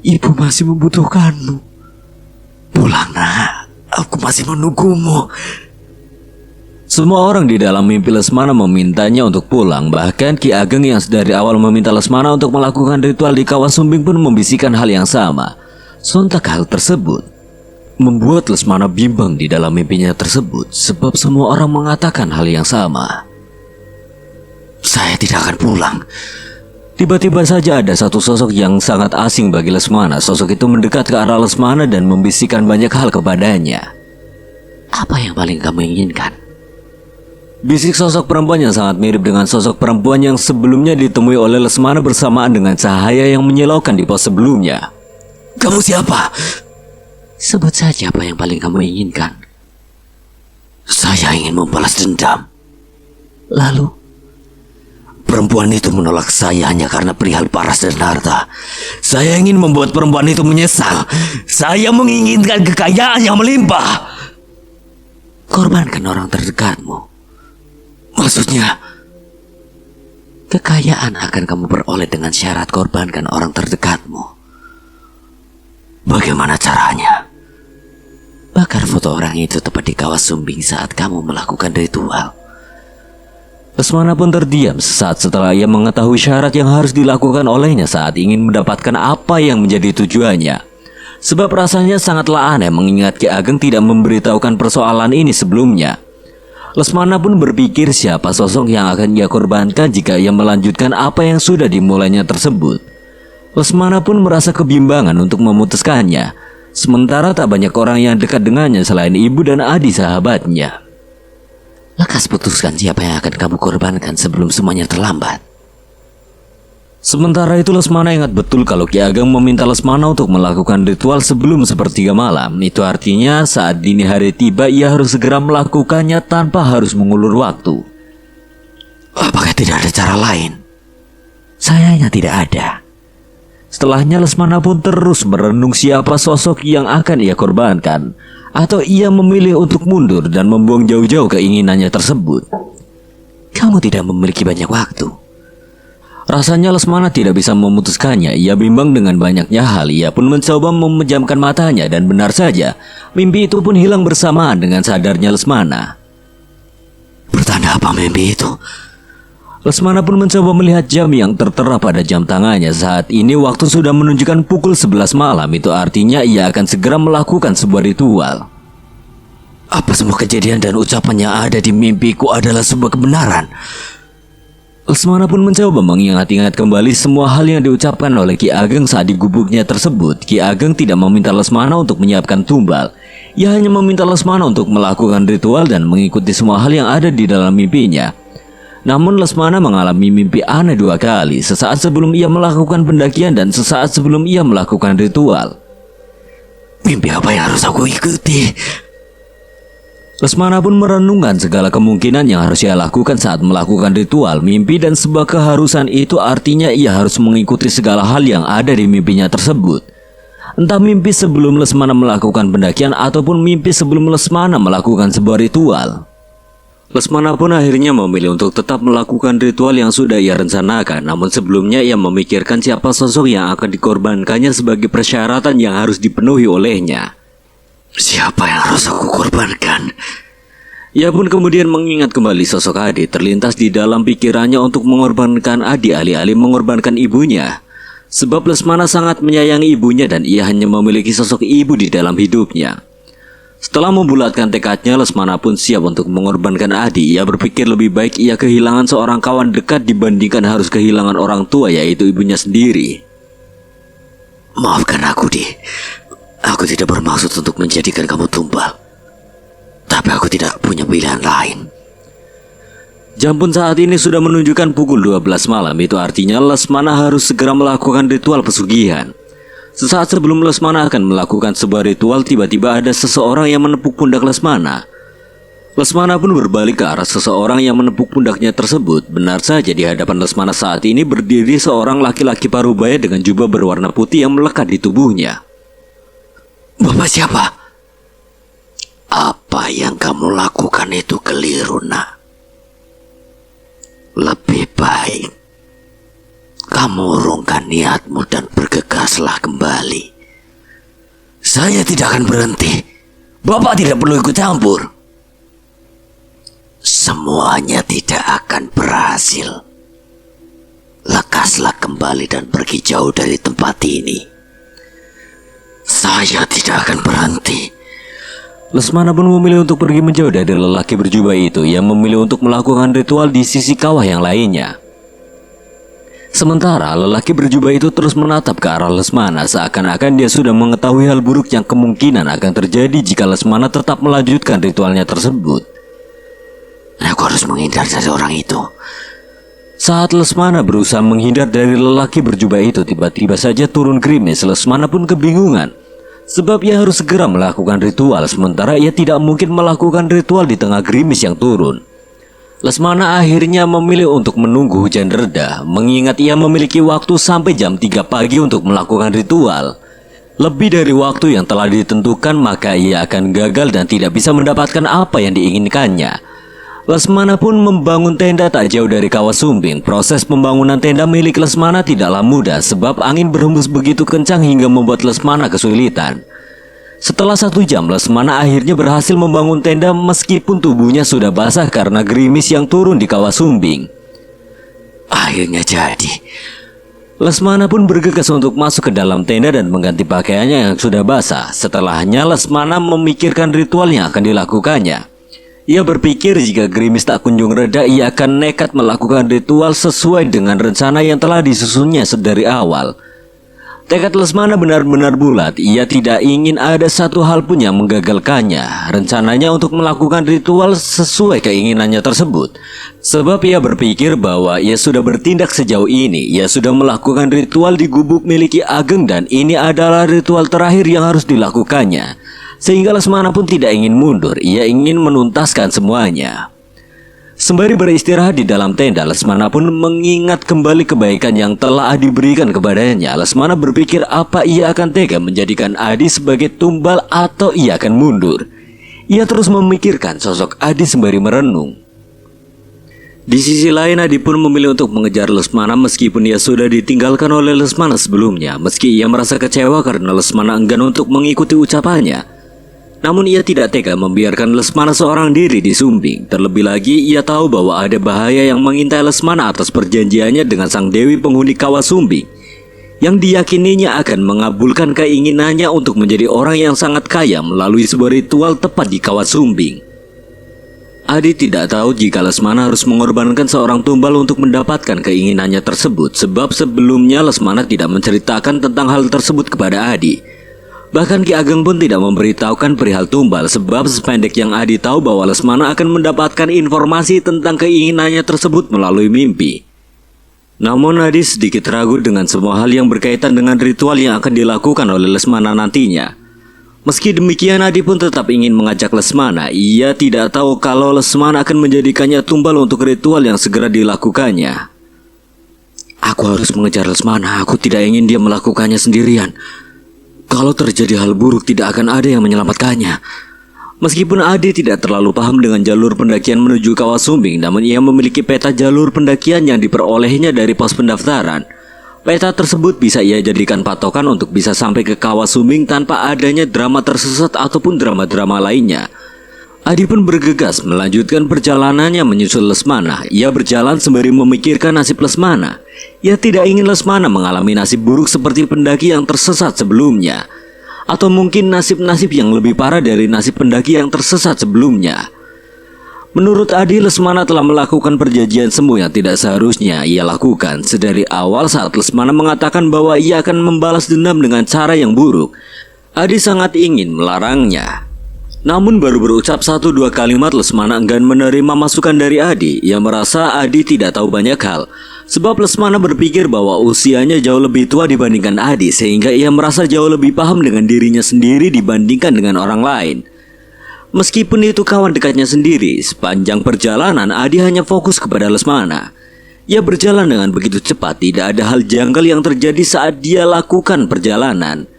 ibu masih membutuhkanmu. Pulang nak, aku masih menunggumu. Semua orang di dalam mimpi Lesmana memintanya untuk pulang. Bahkan Ki Ageng yang dari awal meminta Lesmana untuk melakukan ritual di kawah Sumbing pun membisikkan hal yang sama. Sontak hal tersebut membuat Lesmana bimbang di dalam mimpinya tersebut, sebab semua orang mengatakan hal yang sama. Saya tidak akan pulang. Tiba-tiba saja ada satu sosok yang sangat asing bagi Lesmana. Sosok itu mendekat ke arah Lesmana dan membisikkan banyak hal kepadanya. Apa yang paling kamu inginkan? Bisik sosok perempuan yang sangat mirip dengan sosok perempuan yang sebelumnya ditemui oleh Lesmana bersamaan dengan cahaya yang menyilaukan di pos sebelumnya. Kamu siapa? Sebut saja apa yang paling kamu inginkan. Saya ingin membalas dendam. Lalu? Perempuan itu menolak saya hanya karena perihal paras dan harta. Saya ingin membuat perempuan itu menyesal. Saya menginginkan kekayaan yang melimpah. Korbankan orang terdekatmu. Maksudnya? Kekayaan akan kamu peroleh dengan syarat korbankan orang terdekatmu. Bagaimana caranya? Bakar foto orang itu tepat di kawah Sumbing saat kamu melakukan ritual. Lesmana pun terdiam sesaat setelah ia mengetahui syarat yang harus dilakukan olehnya saat ingin mendapatkan apa yang menjadi tujuannya. Sebab rasanya sangatlah aneh mengingat Ki Ageng tidak memberitahukan persoalan ini sebelumnya. Lesmana pun berpikir siapa sosok yang akan ia korbankan jika ia melanjutkan apa yang sudah dimulainya tersebut. Lesmana pun merasa kebimbangan untuk memutuskannya. Sementara tak banyak orang yang dekat dengannya selain ibu dan adik sahabatnya. Lekas putuskan siapa yang akan kamu korbankan sebelum semuanya terlambat. Sementara itu Lesmana ingat betul kalau Ki Ageng meminta Lesmana untuk melakukan ritual sebelum sepertiga malam. Itu artinya saat dini hari tiba ia harus segera melakukannya tanpa harus mengulur waktu. Apakah tidak ada cara lain? Sayangnya tidak ada. Setelahnya Lesmana pun terus merenung siapa sosok yang akan ia korbankan. Atau ia memilih untuk mundur dan membuang jauh-jauh keinginannya tersebut. Kamu tidak memiliki banyak waktu. Rasanya Lesmana tidak bisa memutuskannya. Ia bimbang dengan banyaknya hal. Ia pun mencoba memejamkan matanya dan benar saja mimpi itu pun hilang bersamaan dengan sadarnya Lesmana. Bertanda apa mimpi itu? Lesmana pun mencoba melihat jam yang tertera pada jam tangannya. Saat ini waktu sudah menunjukkan pukul 11 malam. Itu artinya ia akan segera melakukan sebuah ritual. Apa semua kejadian dan ucapan yang ada di mimpiku adalah sebuah kebenaran? Lesmana pun mencoba mengingat-ingat kembali semua hal yang diucapkan oleh Ki Ageng saat di gubuknya tersebut. Ki Ageng tidak meminta Lesmana untuk menyiapkan tumbal. Ia hanya meminta Lesmana untuk melakukan ritual dan mengikuti semua hal yang ada di dalam mimpinya. Namun Lesmana mengalami mimpi aneh 2 kali, sesaat sebelum ia melakukan pendakian dan sesaat sebelum ia melakukan ritual. Mimpi apa yang harus aku ikuti? Lesmana pun merenungkan segala kemungkinan yang harus ia lakukan saat melakukan ritual. Mimpi dan sebuah keharusan itu artinya ia harus mengikuti segala hal yang ada di mimpinya tersebut. Entah mimpi sebelum Lesmana melakukan pendakian ataupun mimpi sebelum Lesmana melakukan sebuah ritual. Lesmana pun akhirnya memilih untuk tetap melakukan ritual yang sudah ia rencanakan. Namun sebelumnya ia memikirkan siapa sosok yang akan dikorbankannya sebagai persyaratan yang harus dipenuhi olehnya. Siapa yang harus aku korbankan? Ia pun kemudian mengingat kembali sosok Adi. Terlintas di dalam pikirannya untuk mengorbankan Adi alih-alih mengorbankan ibunya. Sebab Lesmana sangat menyayangi ibunya dan ia hanya memiliki sosok ibu di dalam hidupnya. Setelah membulatkan tekadnya, Lesmana pun siap untuk mengorbankan Adi. Ia berpikir lebih baik ia kehilangan seorang kawan dekat dibandingkan harus kehilangan orang tua, yaitu ibunya sendiri. Maafkan aku, Di. Aku tidak bermaksud untuk menjadikan kamu tumbal. Tapi aku tidak punya pilihan lain. Jam pun saat ini sudah menunjukkan pukul 12 malam. Itu artinya Lesmana harus segera melakukan ritual pesugihan. Sesaat sebelum Lesmana akan melakukan sebuah ritual, tiba-tiba ada seseorang yang menepuk pundak Lesmana. Lesmana pun berbalik ke arah seseorang yang menepuk pundaknya tersebut. Benar saja di hadapan Lesmana saat ini berdiri seorang laki-laki parubaya dengan jubah berwarna putih yang melekat di tubuhnya. Bapak siapa? Apa yang kamu lakukan itu keliru, nak. Lebih baik kamu urungkan niatmu dan bergegaslah kembali. Saya tidak akan berhenti. Bapak tidak perlu ikut campur. Semuanya tidak akan berhasil. Lekaslah kembali dan pergi jauh dari tempat ini. Saya tidak akan berhenti. Lesmana pun memilih untuk pergi menjauh dari lelaki berjubah itu. Ia memilih untuk melakukan ritual di sisi kawah yang lainnya. Sementara lelaki berjubah itu terus menatap ke arah Lesmana, seakan-akan dia sudah mengetahui hal buruk yang kemungkinan akan terjadi jika Lesmana tetap melanjutkan ritualnya tersebut. Aku harus menghindar dari orang itu. Saat Lesmana berusaha menghindar dari lelaki berjubah itu, tiba-tiba saja turun gerimis. Lesmana pun kebingungan, sebab ia harus segera melakukan ritual, sementara ia tidak mungkin melakukan ritual di tengah gerimis yang turun. Lesmana akhirnya memilih untuk menunggu hujan reda, mengingat ia memiliki waktu sampai jam 3 pagi untuk melakukan ritual. Lebih dari waktu yang telah ditentukan, maka ia akan gagal dan tidak bisa mendapatkan apa yang diinginkannya. Lesmana pun membangun tenda tak jauh dari kawah Sumbing. Proses pembangunan tenda milik Lesmana tidaklah mudah, sebab angin berhembus begitu kencang hingga membuat Lesmana kesulitan. Setelah 1 jam, Lesmana akhirnya berhasil membangun tenda meskipun tubuhnya sudah basah karena gerimis yang turun di kawah Sumbing. Akhirnya jadi. Lesmana pun bergegas untuk masuk ke dalam tenda dan mengganti pakaiannya yang sudah basah. Setelahnya, Lesmana memikirkan ritual yang akan dilakukannya. Ia berpikir jika gerimis tak kunjung reda, ia akan nekat melakukan ritual sesuai dengan rencana yang telah disusunnya sedari awal. Tekad Lesmana benar-benar bulat. Ia tidak ingin ada satu hal pun yang menggagalkannya. Rencananya untuk melakukan ritual sesuai keinginannya tersebut. Sebab ia berpikir bahwa ia sudah bertindak sejauh ini. Ia sudah melakukan ritual di gubuk milik Ki Ageng dan ini adalah ritual terakhir yang harus dilakukannya. Sehingga Lesmana pun tidak ingin mundur. Ia ingin menuntaskan semuanya. Sembari beristirahat di dalam tenda, Lesmana pun mengingat kembali kebaikan yang telah Adi berikan kepadanya. Lesmana berpikir apa ia akan tega menjadikan Adi sebagai tumbal atau ia akan mundur. Ia terus memikirkan sosok Adi sembari merenung. Di sisi lain, Adi pun memilih untuk mengejar Lesmana meskipun ia sudah ditinggalkan oleh Lesmana sebelumnya. Meski ia merasa kecewa karena Lesmana enggan untuk mengikuti ucapannya. Namun ia tidak tega membiarkan Lesmana seorang diri di Sumbing. Terlebih lagi ia tahu bahwa ada bahaya yang mengintai Lesmana atas perjanjiannya dengan sang dewi penghuni kawah Sumbing, yang diyakininya akan mengabulkan keinginannya untuk menjadi orang yang sangat kaya melalui sebuah ritual tepat di kawah Sumbing. Adi tidak tahu jika Lesmana harus mengorbankan seorang tumbal untuk mendapatkan keinginannya tersebut, sebab sebelumnya Lesmana tidak menceritakan tentang hal tersebut kepada Adi. Bahkan Ki Ageng pun tidak memberitahukan perihal tumbal, sebab sependek yang Adi tahu bahwa Lesmana akan mendapatkan informasi tentang keinginannya tersebut melalui mimpi. Namun Adi sedikit ragu dengan semua hal yang berkaitan dengan ritual yang akan dilakukan oleh Lesmana nantinya. Meski demikian, Adi pun tetap ingin mengajak Lesmana. Ia tidak tahu kalau Lesmana akan menjadikannya tumbal untuk ritual yang segera dilakukannya. Aku harus mengejar Lesmana, aku tidak ingin dia melakukannya sendirian. Kalau terjadi hal buruk tidak akan ada yang menyelamatkannya. Meskipun Adi tidak terlalu paham dengan jalur pendakian menuju kawah Sumbing, namun ia memiliki peta jalur pendakian yang diperolehnya dari pos pendaftaran. Peta tersebut bisa ia jadikan patokan untuk bisa sampai ke kawah Sumbing tanpa adanya drama tersesat ataupun drama-drama lainnya. Adi pun bergegas melanjutkan perjalanannya menyusul Lesmana. Ia berjalan sembari memikirkan nasib Lesmana. Ia tidak ingin Lesmana mengalami nasib buruk seperti pendaki yang tersesat sebelumnya, atau mungkin nasib-nasib yang lebih parah dari nasib pendaki yang tersesat sebelumnya. Menurut Adi, Lesmana telah melakukan perjanjian semu yang tidak seharusnya ia lakukan. Sedari awal saat Lesmana mengatakan bahwa ia akan membalas dendam dengan cara yang buruk, Adi sangat ingin melarangnya. Namun baru berucap 1-2 kalimat, Lesmana enggan menerima masukan dari Adi. Ia merasa Adi tidak tahu banyak hal, sebab Lesmana berpikir bahwa usianya jauh lebih tua dibandingkan Adi, sehingga ia merasa jauh lebih paham dengan dirinya sendiri dibandingkan dengan orang lain. Meskipun itu kawan dekatnya sendiri, sepanjang perjalanan Adi hanya fokus kepada Lesmana. Ia berjalan dengan begitu cepat, tidak ada hal janggal yang terjadi saat dia lakukan perjalanan.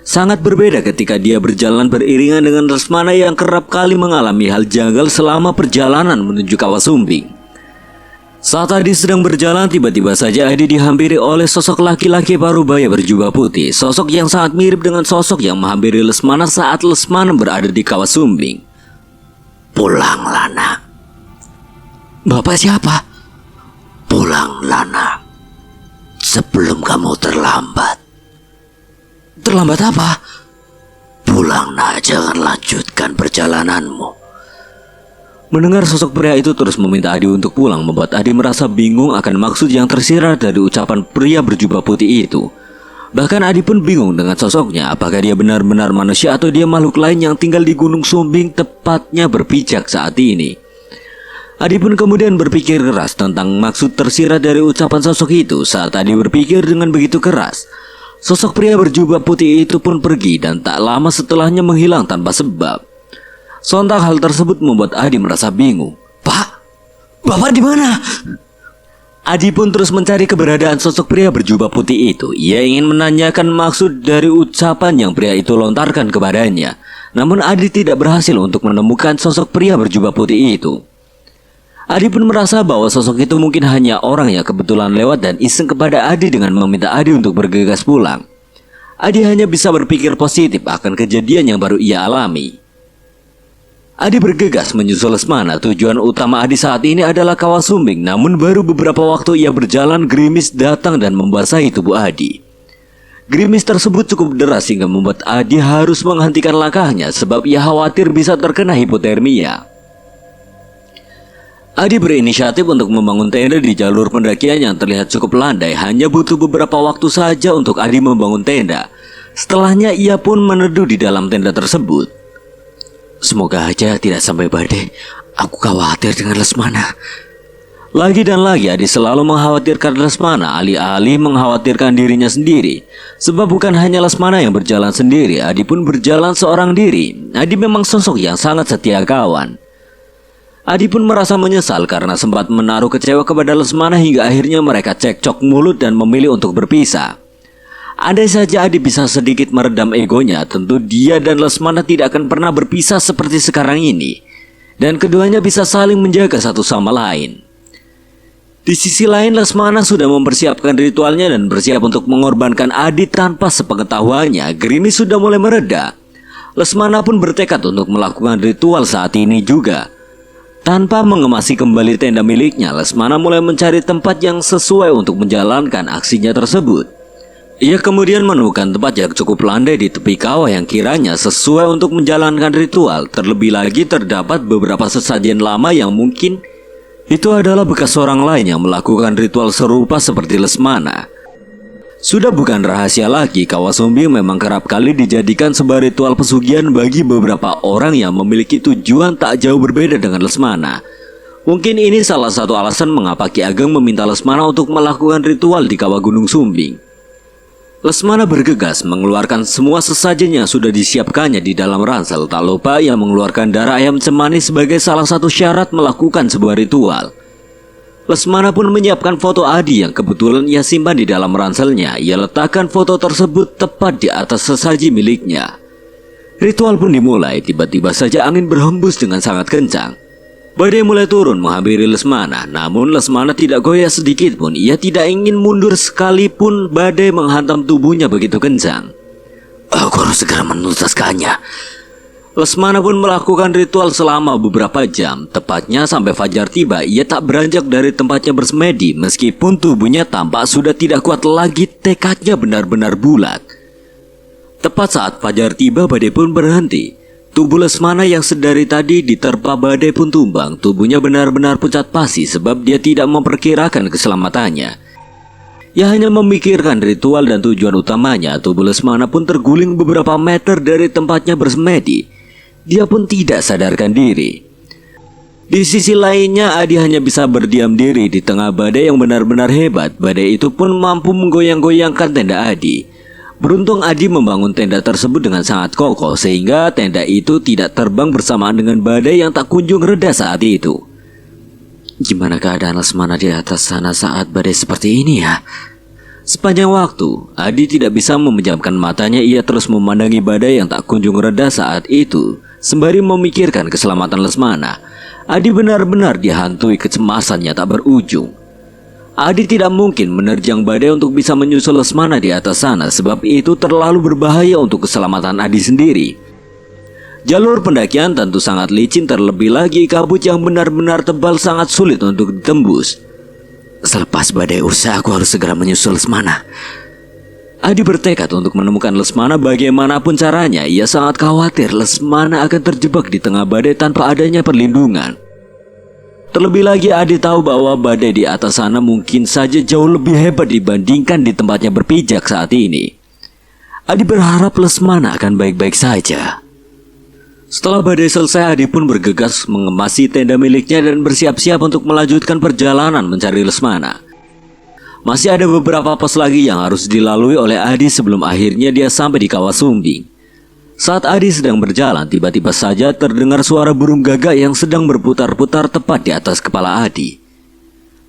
Sangat berbeda ketika dia berjalan beriringan dengan Lesmana yang kerap kali mengalami hal janggal selama perjalanan menuju kawah Sumbing. Saat Adi sedang berjalan, tiba-tiba saja Adi dihampiri oleh sosok laki-laki parubaya berjubah putih. Sosok yang sangat mirip dengan sosok yang menghampiri Lesmana saat Lesmana berada di kawah Sumbing. Pulanglah, nak. Bapak siapa? Pulanglah, nak, sebelum kamu terlambat. Terlambat apa? Pulang, nak, jangan lanjutkan perjalananmu. Mendengar sosok pria itu terus meminta Adi untuk pulang membuat Adi merasa bingung akan maksud yang tersirat dari ucapan pria berjubah putih itu. Bahkan Adi pun bingung dengan sosoknya, apakah dia benar-benar manusia atau dia makhluk lain yang tinggal di Gunung Sumbing, tepatnya berpijak saat ini. Adi pun kemudian berpikir keras tentang maksud tersirat dari ucapan sosok itu. Saat Adi berpikir dengan begitu keras, sosok pria berjubah putih itu pun pergi dan tak lama setelahnya menghilang tanpa sebab. Sontak hal tersebut membuat Adi merasa bingung. Pak, Bapak di mana? Adi pun terus mencari keberadaan sosok pria berjubah putih itu. Ia ingin menanyakan maksud dari ucapan yang pria itu lontarkan kepadanya. Namun Adi tidak berhasil untuk menemukan sosok pria berjubah putih itu. Adi pun merasa bahwa sosok itu mungkin hanya orang yang kebetulan lewat dan iseng kepada Adi dengan meminta Adi untuk bergegas pulang. Adi hanya bisa berpikir positif akan kejadian yang baru ia alami. Adi bergegas menyusul Lesmana. Tujuan utama Adi saat ini adalah kawah Sumbing. Namun baru beberapa waktu ia berjalan, gerimis datang dan membasahi tubuh Adi. Gerimis tersebut cukup deras hingga membuat Adi harus menghentikan langkahnya, sebab ia khawatir bisa terkena hipotermia. Adi berinisiatif untuk membangun tenda di jalur pendakian yang terlihat cukup landai. Hanya butuh beberapa waktu saja untuk Adi membangun tenda. Setelahnya ia pun meneduh di dalam tenda tersebut. Semoga aja tidak sampai badai. Aku khawatir dengan Lesmana. Lagi dan lagi Adi selalu mengkhawatirkan Lesmana, alih-alih mengkhawatirkan dirinya sendiri. Sebab bukan hanya Lesmana yang berjalan sendiri, Adi pun berjalan seorang diri. Adi memang sosok yang sangat setia kawan. Adi pun merasa menyesal karena sempat menaruh kecewa kepada Lesmana hingga akhirnya mereka cekcok mulut dan memilih untuk berpisah. Andai saja Adi bisa sedikit meredam egonya, tentu dia dan Lesmana tidak akan pernah berpisah seperti sekarang ini. Dan keduanya bisa saling menjaga satu sama lain. Di sisi lain, Lesmana sudah mempersiapkan ritualnya dan bersiap untuk mengorbankan Adi tanpa sepengetahuannya. Gerimis sudah mulai mereda. Lesmana pun bertekad untuk melakukan ritual saat ini juga. Tanpa mengemasi kembali tenda miliknya, Lesmana mulai mencari tempat yang sesuai untuk menjalankan aksinya tersebut. Ia kemudian menemukan tempat yang cukup landai di tepi kawah yang kiranya sesuai untuk menjalankan ritual. Terlebih lagi terdapat beberapa sesajen lama yang mungkin itu adalah bekas orang lain yang melakukan ritual serupa seperti Lesmana. Sudah bukan rahasia lagi, kawah sumbing memang kerap kali dijadikan sebuah ritual pesugihan bagi beberapa orang yang memiliki tujuan tak jauh berbeda dengan Lesmana. Mungkin ini salah satu alasan mengapa Ki Ageng meminta Lesmana untuk melakukan ritual di kawah Gunung Sumbing. Lesmana bergegas mengeluarkan semua sesajen yang sudah disiapkannya di dalam ransel. Tak lupa ia mengeluarkan darah ayam cemani sebagai salah satu syarat melakukan sebuah ritual. Lesmana pun menyiapkan foto Adi yang kebetulan ia simpan di dalam ranselnya. Ia letakkan foto tersebut tepat di atas sesaji miliknya. Ritual pun dimulai. Tiba-tiba saja angin berhembus dengan sangat kencang. Badai mulai turun menghampiri Lesmana. Namun Lesmana tidak goyah sedikit pun. Ia tidak ingin mundur sekalipun badai menghantam tubuhnya begitu kencang. Aku harus segera menuntaskannya. Lesmana pun melakukan ritual selama beberapa jam. Tepatnya sampai fajar tiba, ia tak beranjak dari tempatnya bersemedi. Meskipun tubuhnya tampak sudah tidak kuat lagi, tekadnya benar-benar bulat. Tepat saat fajar tiba, badai pun berhenti. Tubuh Lesmana yang sedari tadi diterpa badai pun tumbang. Tubuhnya benar-benar pucat pasi sebab dia tidak memperkirakan keselamatannya. Ia hanya memikirkan ritual dan tujuan utamanya. Tubuh Lesmana pun terguling beberapa meter dari tempatnya bersemedi. Dia pun tidak sadarkan diri. Di sisi lainnya, Adi hanya bisa berdiam diri di tengah badai yang benar-benar hebat. Badai itu pun mampu menggoyang-goyangkan tenda Adi. Beruntung Adi membangun tenda tersebut dengan sangat kokoh, sehingga tenda itu tidak terbang bersamaan dengan badai yang tak kunjung reda saat itu. Gimana keadaan Lesmana di atas sana saat badai seperti ini ya? Sepanjang waktu, Adi tidak bisa memejamkan matanya. Ia terus memandangi badai yang tak kunjung reda saat itu, sembari memikirkan keselamatan Lesmana. Adi benar-benar dihantui kecemasan yang tak berujung. Adi tidak mungkin menerjang badai untuk bisa menyusul Lesmana di atas sana, sebab itu terlalu berbahaya untuk keselamatan Adi sendiri. Jalur pendakian tentu sangat licin, terlebih lagi kabut yang benar-benar tebal sangat sulit untuk ditembus. Selepas badai usai, aku harus segera menyusul Lesmana. Adi bertekad untuk menemukan Lesmana bagaimanapun caranya. Ia sangat khawatir Lesmana akan terjebak di tengah badai tanpa adanya perlindungan. Terlebih lagi Adi tahu bahwa badai di atas sana mungkin saja jauh lebih hebat dibandingkan di tempatnya berpijak saat ini. Adi berharap Lesmana akan baik-baik saja. Setelah badai selesai, Adi pun bergegas mengemasi tenda miliknya dan bersiap-siap untuk melanjutkan perjalanan mencari Lesmana. Masih ada beberapa pos lagi yang harus dilalui oleh Adi sebelum akhirnya dia sampai di kawah sumbing. Saat Adi sedang berjalan, tiba-tiba saja terdengar suara burung gagak yang sedang berputar-putar tepat di atas kepala Adi.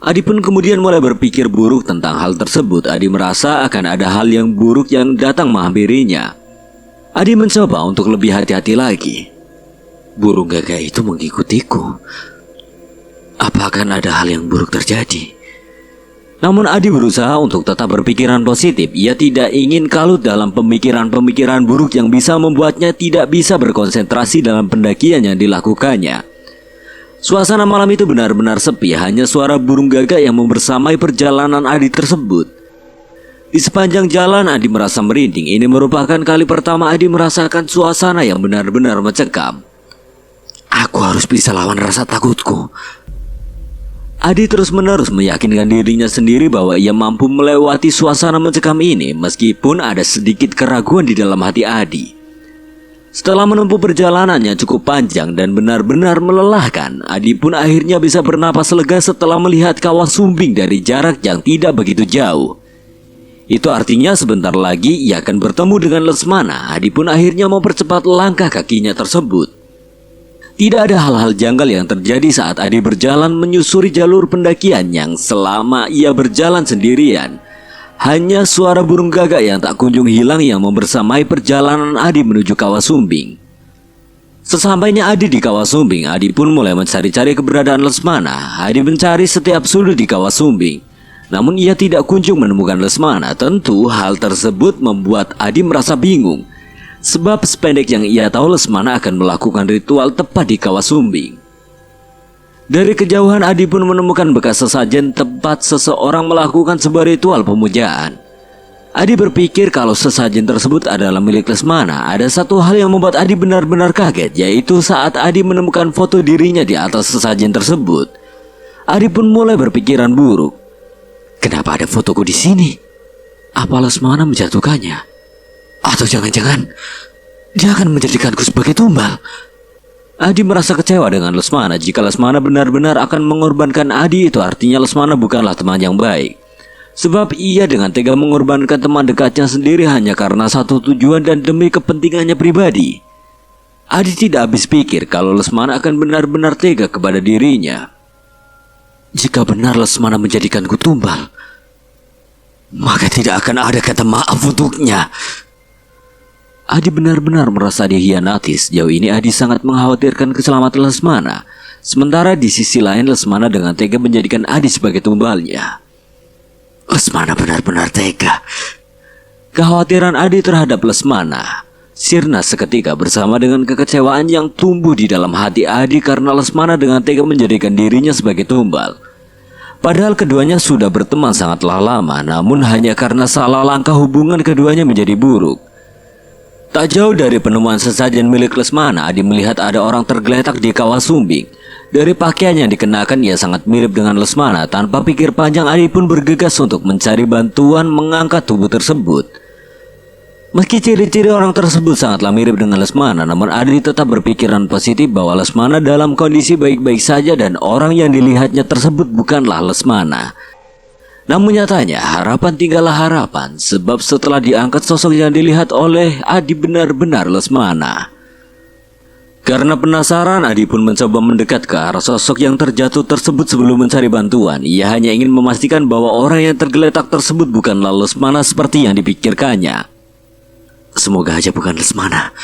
Adi pun kemudian mulai berpikir buruk tentang hal tersebut. Adi merasa akan ada hal yang buruk yang datang menghampirinya. Adi mencoba untuk lebih hati-hati lagi. Burung gagak itu mengikutiku. Apa akan ada hal yang buruk terjadi? Namun Adi berusaha untuk tetap berpikiran positif. Ia tidak ingin kalut dalam pemikiran-pemikiran buruk yang bisa membuatnya tidak bisa berkonsentrasi dalam pendakian yang dilakukannya. Suasana malam itu benar-benar sepi. Hanya suara burung gagak yang membersamai perjalanan Adi tersebut. Di sepanjang jalan Adi merasa merinding. Ini merupakan kali pertama Adi merasakan suasana yang benar-benar mencekam. Aku harus bisa lawan rasa takutku. Adi terus-menerus meyakinkan dirinya sendiri bahwa ia mampu melewati suasana mencekam ini, meskipun ada sedikit keraguan di dalam hati Adi. Setelah menempuh perjalanan yang cukup panjang dan benar-benar melelahkan, Adi pun akhirnya bisa bernapas lega setelah melihat kawah sumbing dari jarak yang tidak begitu jauh. Itu artinya sebentar lagi ia akan bertemu dengan Lesmana. Adi pun akhirnya mempercepat langkah kakinya tersebut. Tidak ada hal-hal janggal yang terjadi saat Adi berjalan menyusuri jalur pendakian yang selama ia berjalan sendirian. Hanya suara burung gagak yang tak kunjung hilang yang membersamai perjalanan Adi menuju kawah sumbing. Sesampainya Adi di kawah sumbing, Adi pun mulai mencari-cari keberadaan Lesmana. Adi mencari setiap sudut di kawah sumbing. Namun ia tidak kunjung menemukan Lesmana. Tentu hal tersebut membuat Adi merasa bingung. Sebab sependek yang ia tahu Lesmana akan melakukan ritual tepat di kawah sumbing. Dari kejauhan Adi pun menemukan bekas sesajen tempat seseorang melakukan sebuah ritual pemujaan. Adi berpikir kalau sesajen tersebut adalah milik Lesmana. Ada satu hal yang membuat Adi benar-benar kaget, yaitu saat Adi menemukan foto dirinya di atas sesajen tersebut. Adi pun mulai berpikiran buruk. Kenapa ada fotoku di sini? Apa Lesmana menjatuhkannya? Atau jangan-jangan dia akan menjadikanku sebagai tumbal? Adi merasa kecewa dengan Lesmana. Jika Lesmana benar-benar akan mengorbankan Adi, itu artinya Lesmana bukanlah teman yang baik. Sebab ia dengan tega mengorbankan teman dekatnya sendiri hanya karena satu tujuan dan demi kepentingannya pribadi. Adi tidak habis pikir kalau Lesmana akan benar-benar tega kepada dirinya. Jika benar Lesmana menjadikanku tumbal, maka tidak akan ada kata maaf untuknya. Adi benar-benar merasa dihianati. Sejauh ini Adi sangat mengkhawatirkan keselamatan Lesmana. Sementara di sisi lain Lesmana dengan tega menjadikan Adi sebagai tumbalnya. Lesmana benar-benar tega. Kekhawatiran Adi terhadap Lesmana sirna seketika bersama dengan kekecewaan yang tumbuh di dalam hati Adi karena Lesmana dengan tega menjadikan dirinya sebagai tumbal. Padahal keduanya sudah berteman sangatlah lama, namun hanya karena salah langkah hubungan keduanya menjadi buruk. Tak jauh dari penemuan sesajen milik Lesmana, Adi melihat ada orang tergeletak di kawah sumbing. Dari pakaian yang dikenakan ia sangat mirip dengan Lesmana. Tanpa pikir panjang Adi pun bergegas untuk mencari bantuan mengangkat tubuh tersebut. Meski ciri-ciri orang tersebut sangatlah mirip dengan Lesmana, namun Adi tetap berpikiran positif bahwa Lesmana dalam kondisi baik-baik saja dan orang yang dilihatnya tersebut bukanlah Lesmana. Namun nyatanya harapan tinggallah harapan, sebab setelah diangkat sosok yang dilihat oleh Adi benar-benar Lesmana. Karena penasaran, Adi pun mencoba mendekat ke arah sosok yang terjatuh tersebut sebelum mencari bantuan. Ia hanya ingin memastikan bahwa orang yang tergeletak tersebut bukanlah Lesmana seperti yang dipikirkannya. Semoga aja bukan Lesmana.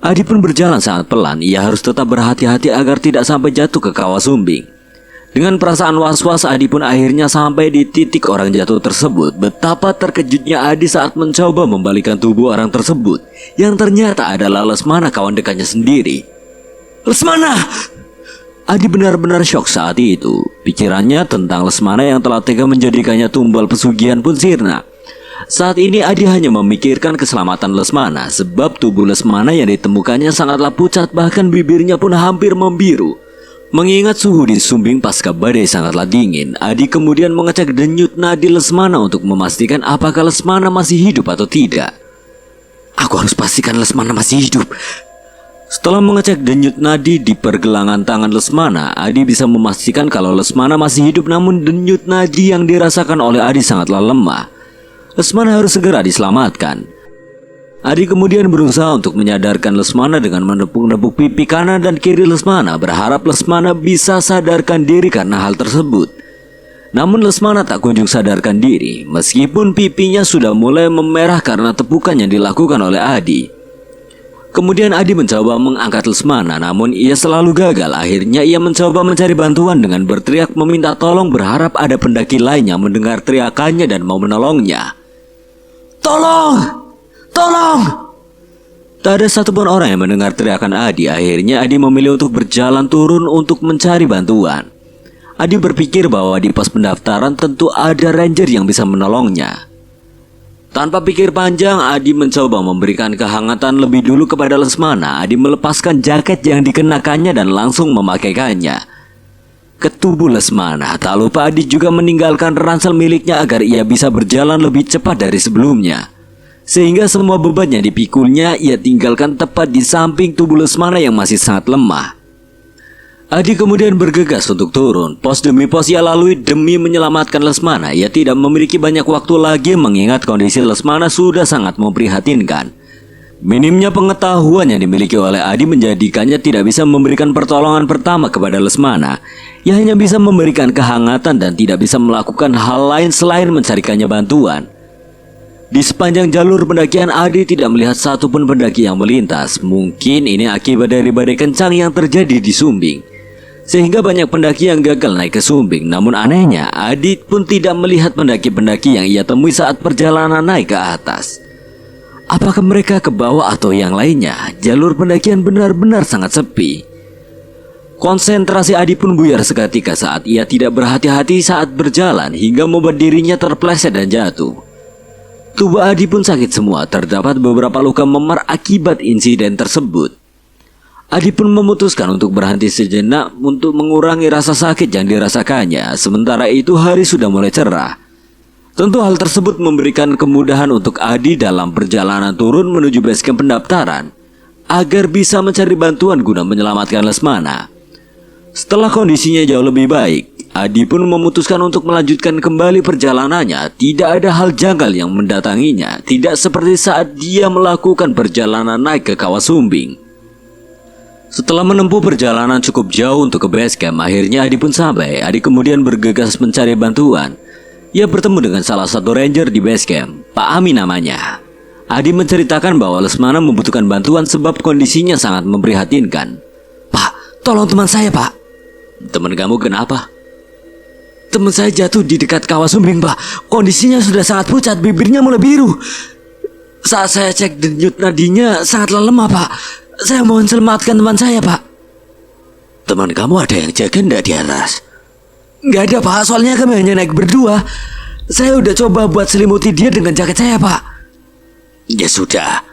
Adi pun berjalan sangat pelan. Ia harus tetap berhati-hati agar tidak sampai jatuh ke kawah sumbing. Dengan perasaan was-was, Adi pun akhirnya sampai di titik orang jatuh tersebut. Betapa terkejutnya Adi saat mencoba membalikkan tubuh orang tersebut, yang ternyata adalah Lesmana, kawan dekatnya sendiri. Lesmana! Adi benar-benar syok saat itu. Pikirannya tentang Lesmana yang telah tega menjadikannya tumbal pesugihan pun sirna. Saat ini Adi hanya memikirkan keselamatan Lesmana, sebab tubuh Lesmana yang ditemukannya sangatlah pucat, bahkan bibirnya pun hampir membiru. Mengingat suhu di sumbing pasca badai sangatlah dingin, Adi kemudian mengecek denyut nadi Lesmana untuk memastikan apakah Lesmana masih hidup atau tidak. Aku harus pastikan Lesmana masih hidup. Setelah mengecek denyut nadi di pergelangan tangan Lesmana, Adi bisa memastikan kalau Lesmana masih hidup, namun denyut nadi yang dirasakan oleh Adi sangatlah lemah. Lesmana harus segera diselamatkan. Adi kemudian berusaha untuk menyadarkan Lesmana dengan menepuk-nepuk pipi kanan dan kiri Lesmana, berharap Lesmana bisa sadarkan diri karena hal tersebut. Namun Lesmana tak kunjung sadarkan diri, meskipun pipinya sudah mulai memerah karena tepukan yang dilakukan oleh Adi. Kemudian Adi mencoba mengangkat Lesmana, namun ia selalu gagal. Akhirnya ia mencoba mencari bantuan dengan berteriak meminta tolong, berharap ada pendaki lain yang mendengar teriakannya dan mau menolongnya. Tolong! Tolong! Tak ada satupun orang yang mendengar teriakan Adi. Akhirnya Adi memilih untuk berjalan turun untuk mencari bantuan. Adi berpikir bahwa di pos pendaftaran tentu ada ranger yang bisa menolongnya. Tanpa pikir panjang, Adi mencoba memberikan kehangatan lebih dulu kepada Lesmana. Adi melepaskan jaket yang dikenakannya dan langsung memakaikannya ke tubuh Lesmana. Tak lupa Adi juga meninggalkan ransel miliknya agar ia bisa berjalan lebih cepat dari sebelumnya, sehingga semua beban yang dipikulnya ia tinggalkan tepat di samping tubuh Lesmana yang masih sangat lemah. Adi kemudian bergegas untuk turun. Pos demi pos ia lalui demi menyelamatkan Lesmana. Ia tidak memiliki banyak waktu lagi mengingat kondisi Lesmana sudah sangat memprihatinkan. Minimnya pengetahuan yang dimiliki oleh Adi menjadikannya tidak bisa memberikan pertolongan pertama kepada Lesmana. Ia hanya bisa memberikan kehangatan dan tidak bisa melakukan hal lain selain mencarikannya bantuan. Di sepanjang jalur pendakian Adi tidak melihat satupun pendaki yang melintas. Mungkin ini akibat dari badai kencang yang terjadi di sumbing, sehingga banyak pendaki yang gagal naik ke sumbing. Namun anehnya, Adi pun tidak melihat pendaki-pendaki yang ia temui saat perjalanan naik ke atas. Apakah mereka ke bawah atau yang lainnya, jalur pendakian benar-benar sangat sepi. Konsentrasi Adi pun buyar seketika saat ia tidak berhati-hati saat berjalan hingga membuat dirinya terpleset dan jatuh. Tubuh Adi pun sakit semua, terdapat beberapa luka memar akibat insiden tersebut. Adi pun memutuskan untuk berhenti sejenak untuk mengurangi rasa sakit yang dirasakannya. Sementara itu hari sudah mulai cerah. Tentu hal tersebut memberikan kemudahan untuk Adi dalam perjalanan turun menuju basecamp pendaftaran agar bisa mencari bantuan guna menyelamatkan Lesmana. Setelah kondisinya jauh lebih baik, Adi pun memutuskan untuk melanjutkan kembali perjalanannya. Tidak ada hal janggal yang mendatanginya, tidak seperti saat dia melakukan perjalanan naik ke Kawah Sumbing. Setelah menempuh perjalanan cukup jauh untuk ke basecamp, akhirnya Adi pun sampai. Adi kemudian bergegas mencari bantuan. Ia bertemu dengan salah satu ranger di basecamp, Pak Amin namanya. Adi menceritakan bahwa Lesmana membutuhkan bantuan sebab kondisinya sangat memprihatinkan. "Pak, tolong teman saya, Pak." "Teman kamu kenapa?" "Teman saya jatuh di dekat Kawah Sumbing, Pak. Kondisinya sudah sangat pucat, bibirnya mulai biru. Saat saya cek denyut nadinya sangatlah lemah, Pak. Saya mohon selamatkan teman saya, Pak." "Teman kamu ada yang jaga enggak di atas?" "Nggak ada, Pak, soalnya kami hanya naik berdua. Saya udah coba buat selimuti dia dengan jaket saya, Pak." "Ya sudah,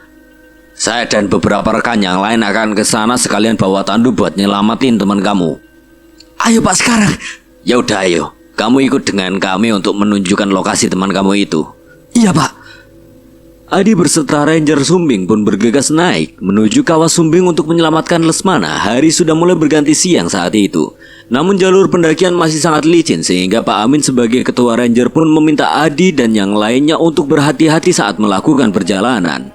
saya dan beberapa rekan yang lain akan ke sana sekalian bawa tandu buat nyelamatin teman kamu." "Ayo, Pak, sekarang." "Ya udah, ayo. Kamu ikut dengan kami untuk menunjukkan lokasi teman kamu itu." "Iya, Pak." Adi berserta ranger Sumbing pun bergegas naik menuju Kawah Sumbing untuk menyelamatkan Lesmana. Hari sudah mulai berganti siang saat itu. Namun jalur pendakian masih sangat licin sehingga Pak Amin sebagai ketua ranger pun meminta Adi dan yang lainnya untuk berhati-hati saat melakukan perjalanan.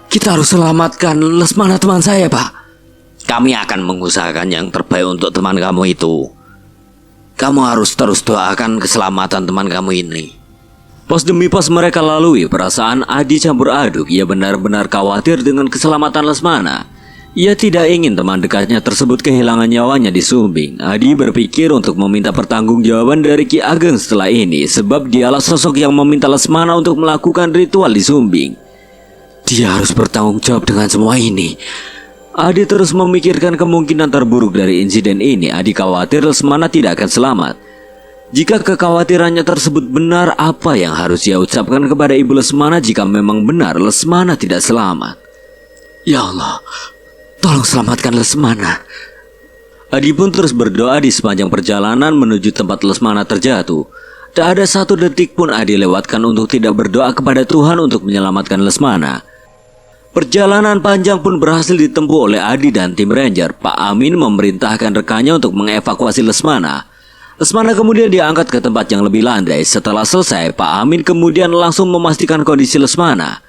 "Kita harus selamatkan Lesmana teman saya, Pak." "Kami akan mengusahakan yang terbaik untuk teman kamu itu. Kamu harus terus doakan keselamatan teman kamu ini." Pos demi pos mereka lalui, perasaan Adi campur aduk. Ia benar-benar khawatir dengan keselamatan Lesmana. Ia tidak ingin teman dekatnya tersebut kehilangan nyawanya di Sumbing. Adi berpikir untuk meminta pertanggungjawaban dari Ki Ageng setelah ini, sebab dialah sosok yang meminta Lesmana untuk melakukan ritual di Sumbing. Dia harus bertanggung jawab dengan semua ini. Adi terus memikirkan kemungkinan terburuk dari insiden ini. Adi khawatir Lesmana tidak akan selamat. Jika kekhawatirannya tersebut benar, apa yang harus ia ucapkan kepada Ibu Lesmana jika memang benar Lesmana tidak selamat? "Ya Allah, tolong selamatkan Lesmana." Adi pun terus berdoa di sepanjang perjalanan menuju tempat Lesmana terjatuh. Tak ada satu detik pun Adi lewatkan untuk tidak berdoa kepada Tuhan untuk menyelamatkan Lesmana. Perjalanan panjang pun berhasil ditempuh oleh Adi dan tim ranger. Pak Amin memerintahkan rekannya untuk mengevakuasi Lesmana. Lesmana kemudian diangkat ke tempat yang lebih landai. Setelah selesai, Pak Amin kemudian langsung memastikan kondisi Lesmana.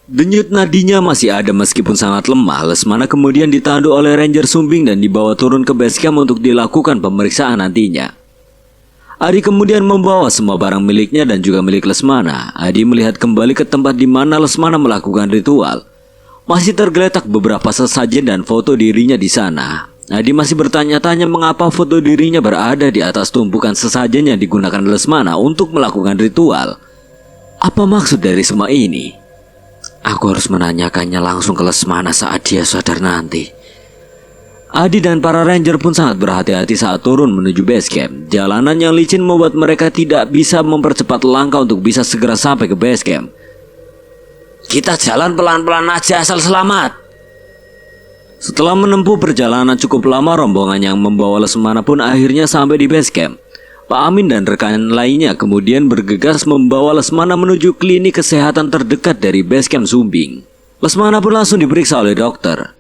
Denyut nadinya masih ada meskipun sangat lemah. Lesmana kemudian ditandu oleh ranger Sumbing dan dibawa turun ke basecamp untuk dilakukan pemeriksaan nantinya. Adi kemudian membawa semua barang miliknya dan juga milik Lesmana. Adi melihat kembali ke tempat di mana Lesmana melakukan ritual. Masih tergeletak beberapa sesajen dan foto dirinya di sana. Adi masih bertanya-tanya mengapa foto dirinya berada di atas tumpukan sesajen yang digunakan Lesmana untuk melakukan ritual. Apa maksud dari semua ini? Aku harus menanyakannya langsung ke Lesmana saat dia sadar nanti. Adi dan para ranger pun sangat berhati-hati saat turun menuju basecamp. Jalanan yang licin membuat mereka tidak bisa mempercepat langkah untuk bisa segera sampai ke basecamp. "Kita jalan pelan-pelan aja asal selamat." Setelah menempuh perjalanan cukup lama, rombongan yang membawa Lesmana pun akhirnya sampai di basecamp. Pak Amin dan rekan lainnya kemudian bergegas membawa Lesmana menuju klinik kesehatan terdekat dari basecamp Sumbing. Lesmana pun langsung diperiksa oleh dokter.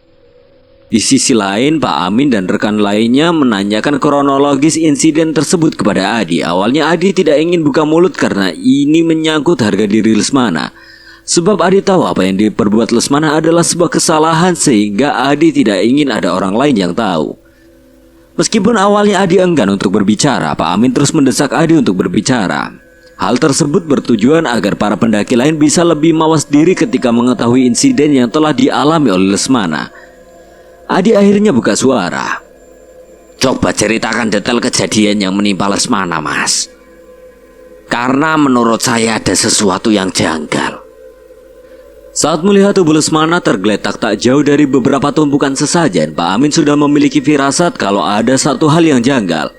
Di sisi lain, Pak Amin dan rekan lainnya menanyakan kronologis insiden tersebut kepada Adi. Awalnya Adi tidak ingin buka mulut karena ini menyangkut harga diri Lesmana. Sebab Adi tahu apa yang diperbuat Lesmana adalah sebuah kesalahan sehingga Adi tidak ingin ada orang lain yang tahu. Meskipun awalnya Adi enggan untuk berbicara, Pak Amin terus mendesak Adi untuk berbicara. Hal tersebut bertujuan agar para pendaki lain bisa lebih mawas diri ketika mengetahui insiden yang telah dialami oleh Lesmana. Adi akhirnya buka suara. "Coba ceritakan detail kejadian yang menimpa Lesmana, Mas. Karena menurut saya ada sesuatu yang janggal." Saat melihat tubuh Lesmana tergeletak tak jauh dari beberapa tumpukan sesajen, Pak Amin sudah memiliki firasat kalau ada satu hal yang janggal.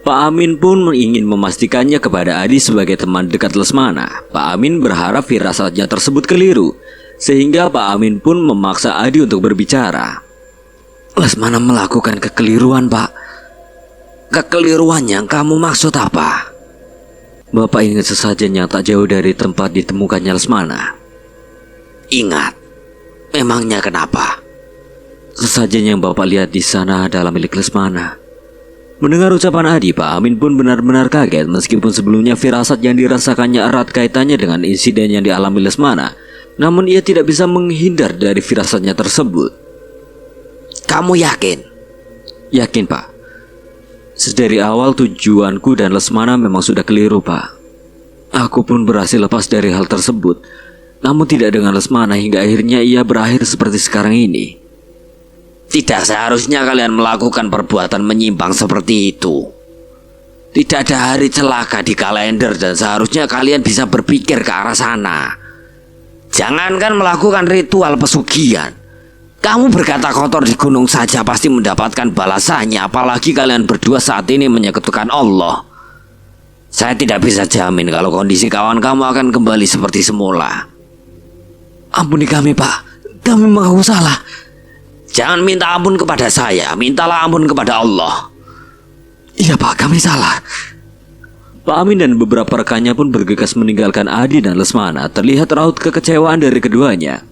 Pak Amin pun ingin memastikannya kepada Adi sebagai teman dekat Lesmana. Pak Amin berharap firasatnya tersebut keliru, sehingga Pak Amin pun memaksa Adi untuk berbicara. Lesmana melakukan kekeliruan, Pak. Kekeliruan yang kamu maksud apa? Bapak ingat sesajen yang tak jauh dari tempat ditemukannya Lesmana. Ingat. Memangnya kenapa? Sesajen yang Bapak lihat di sana adalah milik Lesmana. Mendengar ucapan Adi, Pak Amin pun benar-benar kaget meskipun sebelumnya firasat yang dirasakannya erat kaitannya dengan insiden yang dialami Lesmana. Namun ia tidak bisa menghindar dari firasatnya tersebut. Kamu yakin? Yakin, Pak. Sedari awal tujuanku dan Lesmana memang sudah keliru, Pak. Aku pun berhasil lepas dari hal tersebut. Namun tidak dengan Lesmana hingga akhirnya ia berakhir seperti sekarang ini. Tidak seharusnya kalian melakukan perbuatan menyimpang seperti itu. Tidak ada hari celaka di kalender dan seharusnya kalian bisa berpikir ke arah sana. Jangankan melakukan ritual pesugihan. Kamu berkata kotor di gunung saja pasti mendapatkan balasannya, apalagi kalian berdua saat ini menyekutukan Allah. Saya tidak bisa jamin kalau kondisi kawan kamu akan kembali seperti semula. Ampuni kami, Pak. Kami mengaku salah. Jangan minta ampun kepada saya, mintalah ampun kepada Allah. Iya, Pak, kami salah. Pak Amin dan beberapa rekannya pun bergegas meninggalkan Adi dan Lesmana. Terlihat raut kekecewaan dari keduanya.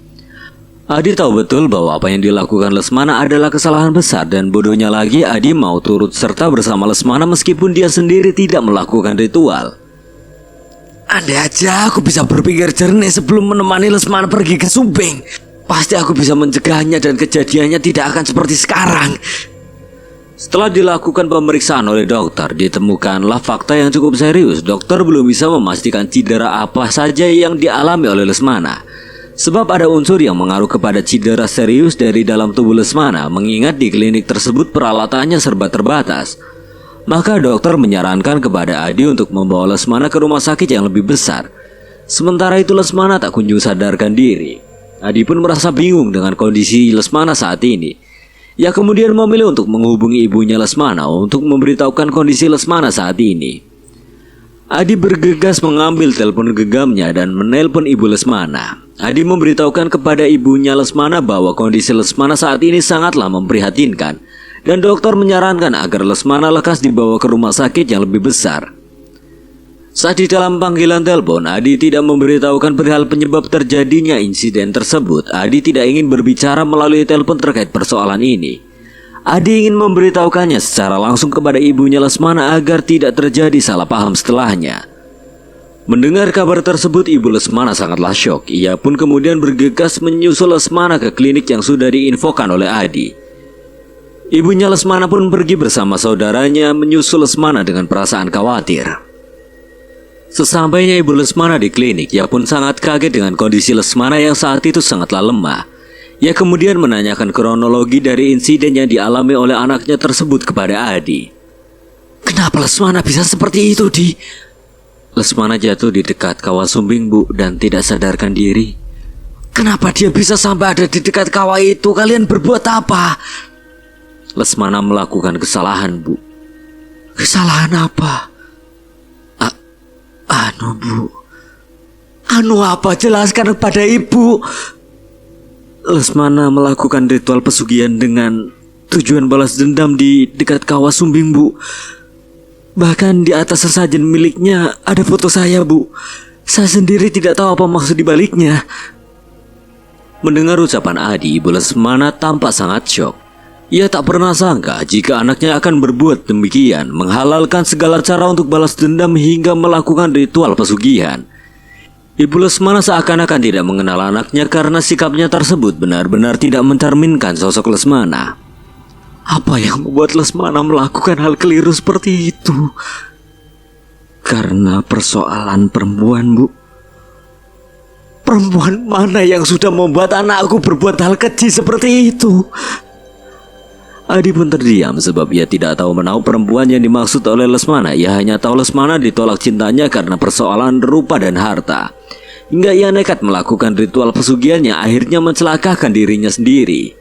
Adi tahu betul bahwa apa yang dilakukan Lesmana adalah kesalahan besar, dan bodohnya lagi Adi mau turut serta bersama Lesmana meskipun dia sendiri tidak melakukan ritual. Andai aja aku bisa berpikir jernih sebelum menemani Lesmana pergi ke Sumbing, pasti aku bisa mencegahnya dan kejadiannya tidak akan seperti sekarang. Setelah dilakukan pemeriksaan oleh dokter, ditemukanlah fakta yang cukup serius. Dokter belum bisa memastikan cedera apa saja yang dialami oleh Lesmana, sebab ada unsur yang mengaruh kepada cedera serius dari dalam tubuh Lesmana, mengingat di klinik tersebut peralatannya serba terbatas. Maka dokter menyarankan kepada Adi untuk membawa Lesmana ke rumah sakit yang lebih besar. Sementara itu Lesmana tak kunjung sadarkan diri. Adi pun merasa bingung dengan kondisi Lesmana saat ini. Ia kemudian memilih untuk menghubungi ibunya Lesmana untuk memberitahukan kondisi Lesmana saat ini. Adi bergegas mengambil telepon genggamnya dan menelpon ibu Lesmana. Adi memberitahukan kepada ibunya Lesmana bahwa kondisi Lesmana saat ini sangatlah memprihatinkan, dan dokter menyarankan agar Lesmana lekas dibawa ke rumah sakit yang lebih besar. Saat di dalam panggilan telepon, Adi tidak memberitahukan perihal penyebab terjadinya insiden tersebut. Adi tidak ingin berbicara melalui telepon terkait persoalan ini. Adi ingin memberitahukannya secara langsung kepada ibunya Lesmana agar tidak terjadi salah paham setelahnya. Mendengar kabar tersebut, ibu Lesmana sangatlah syok. Ia pun kemudian bergegas menyusul Lesmana ke klinik yang sudah diinfokan oleh Adi. Ibunya Lesmana pun pergi bersama saudaranya menyusul Lesmana dengan perasaan khawatir. Sesampainya ibu Lesmana di klinik, ia pun sangat kaget dengan kondisi Lesmana yang saat itu sangatlah lemah. Ia kemudian menanyakan kronologi dari insiden yang dialami oleh anaknya tersebut kepada Adi. Kenapa Lesmana bisa seperti itu, Di? Lesmana jatuh di dekat kawah Sumbing, Bu, dan tidak sadarkan diri. Kenapa dia bisa sampai ada di dekat kawah itu? Kalian berbuat apa? Lesmana melakukan kesalahan, Bu. Kesalahan apa? Bu. Anu apa? Jelaskan pada ibu. Lesmana melakukan ritual pesugihan dengan tujuan balas dendam di dekat kawah Sumbing, Bu. Bahkan di atas sesajen miliknya ada foto saya, Bu. Saya sendiri tidak tahu apa maksud dibaliknya. Mendengar ucapan Adi, ibu Lesmana tampak sangat syok. Ia tak pernah sangka jika anaknya akan berbuat demikian, menghalalkan segala cara untuk balas dendam hingga melakukan ritual pesugihan. Ibu Lesmana seakan-akan tidak mengenal anaknya karena sikapnya tersebut benar-benar tidak mencerminkan sosok Lesmana. Apa yang membuat Lesmana melakukan hal keliru seperti itu? Karena persoalan perempuan, Bu. Perempuan mana yang sudah membuat anakku berbuat hal keji seperti itu? Adi pun terdiam sebab ia tidak tahu menahu perempuan yang dimaksud oleh Lesmana. Ia hanya tahu Lesmana ditolak cintanya karena persoalan rupa dan harta. hingga ia nekat melakukan ritual pesugihan yang akhirnya mencelakakan dirinya sendiri.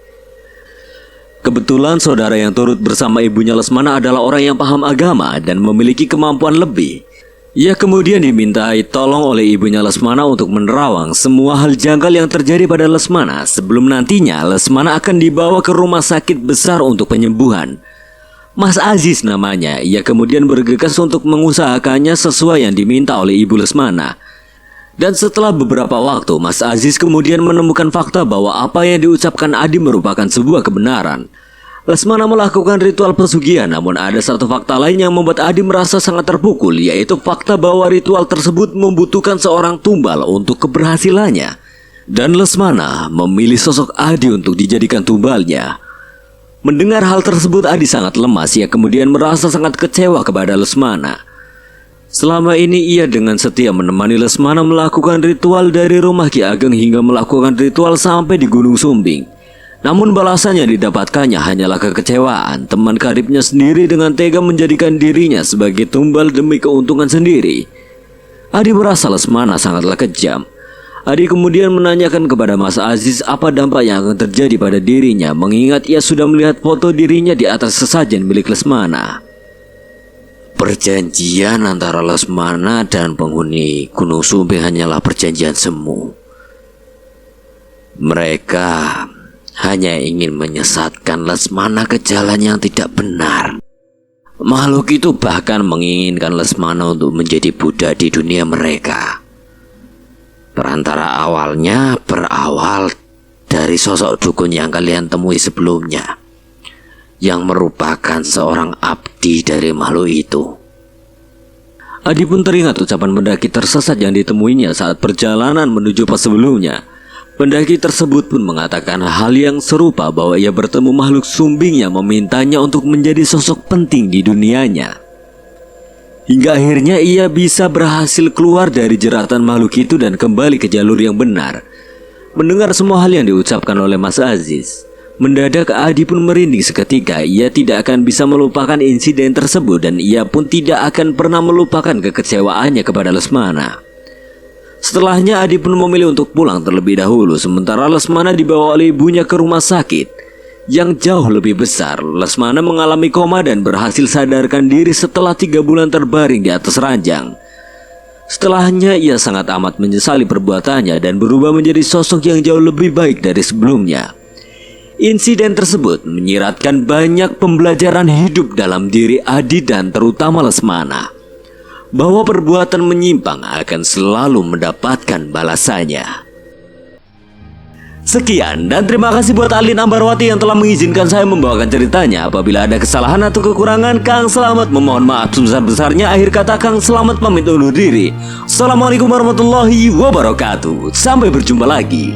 Kebetulan saudara yang turut bersama ibunya Lesmana adalah orang yang paham agama dan memiliki kemampuan lebih. Ia kemudian dimintai tolong oleh ibunya Lesmana untuk menerawang semua hal janggal yang terjadi pada Lesmana sebelum nantinya Lesmana akan dibawa ke rumah sakit besar untuk penyembuhan. Mas Aziz namanya, ia kemudian bergegas untuk mengusahakannya sesuai yang diminta oleh ibu Lesmana. Dan setelah beberapa waktu, Mas Aziz kemudian menemukan fakta bahwa apa yang diucapkan Adi merupakan sebuah kebenaran. Lesmana melakukan ritual pesugihan, namun ada satu fakta lain yang membuat Adi merasa sangat terpukul, yaitu fakta bahwa ritual tersebut membutuhkan seorang tumbal untuk keberhasilannya. Dan Lesmana memilih sosok Adi untuk dijadikan tumbalnya. Mendengar hal tersebut, Adi sangat lemas. Ia kemudian merasa sangat kecewa kepada Lesmana. Selama ini ia dengan setia menemani Lesmana melakukan ritual dari rumah Ki Ageng hingga melakukan ritual sampai di Gunung Sumbing. Namun balasan yang didapatkannya hanyalah kekecewaan. Teman karibnya sendiri dengan tega menjadikan dirinya sebagai tumbal demi keuntungan sendiri. Adi merasa Lesmana sangatlah kejam. Adi kemudian menanyakan kepada Mas Aziz apa dampak yang akan terjadi pada dirinya, mengingat ia sudah melihat foto dirinya di atas sesajen milik Lesmana. Perjanjian antara Lesmana dan penghuni Gunung Sumbing hanyalah perjanjian semu. Mereka hanya ingin menyesatkan Lesmana ke jalan yang tidak benar. Makhluk itu bahkan menginginkan Lesmana untuk menjadi budak di dunia mereka. Perantara awalnya berawal dari sosok dukun yang kalian temui sebelumnya, yang merupakan seorang abdi dari makhluk itu. Adi pun teringat ucapan pendaki tersesat yang ditemuinya saat perjalanan menuju pos sebelumnya. Pendaki tersebut pun mengatakan hal yang serupa, bahwa ia bertemu makhluk sumbing yang memintanya untuk menjadi sosok penting di dunianya. Hingga akhirnya ia bisa berhasil keluar dari jeratan makhluk itu dan kembali ke jalur yang benar. Mendengar semua hal yang diucapkan oleh Mas Aziz, mendadak Adi pun merinding seketika. Ia tidak akan bisa melupakan insiden tersebut dan ia pun tidak akan pernah melupakan kekecewaannya kepada Lesmana. Setelahnya Adi pun memilih untuk pulang terlebih dahulu, sementara Lesmana dibawa oleh ibunya ke rumah sakit yang jauh lebih besar. Lesmana mengalami koma dan berhasil sadarkan diri setelah 3 bulan terbaring di atas ranjang. Setelahnya ia sangat amat menyesali perbuatannya dan berubah menjadi sosok yang jauh lebih baik dari sebelumnya. Insiden tersebut menyiratkan banyak pembelajaran hidup dalam diri Adi dan terutama Lesmana, bahwa perbuatan menyimpang akan selalu mendapatkan balasannya. Sekian dan terima kasih buat Alin Ambarwati yang telah mengizinkan saya membawakan ceritanya. Apabila ada kesalahan atau kekurangan, Kang Selamat memohon maaf sebesar-besarnya. Akhir kata, Kang Selamat pamit undur diri. Assalamualaikum warahmatullahi wabarakatuh. Sampai berjumpa lagi.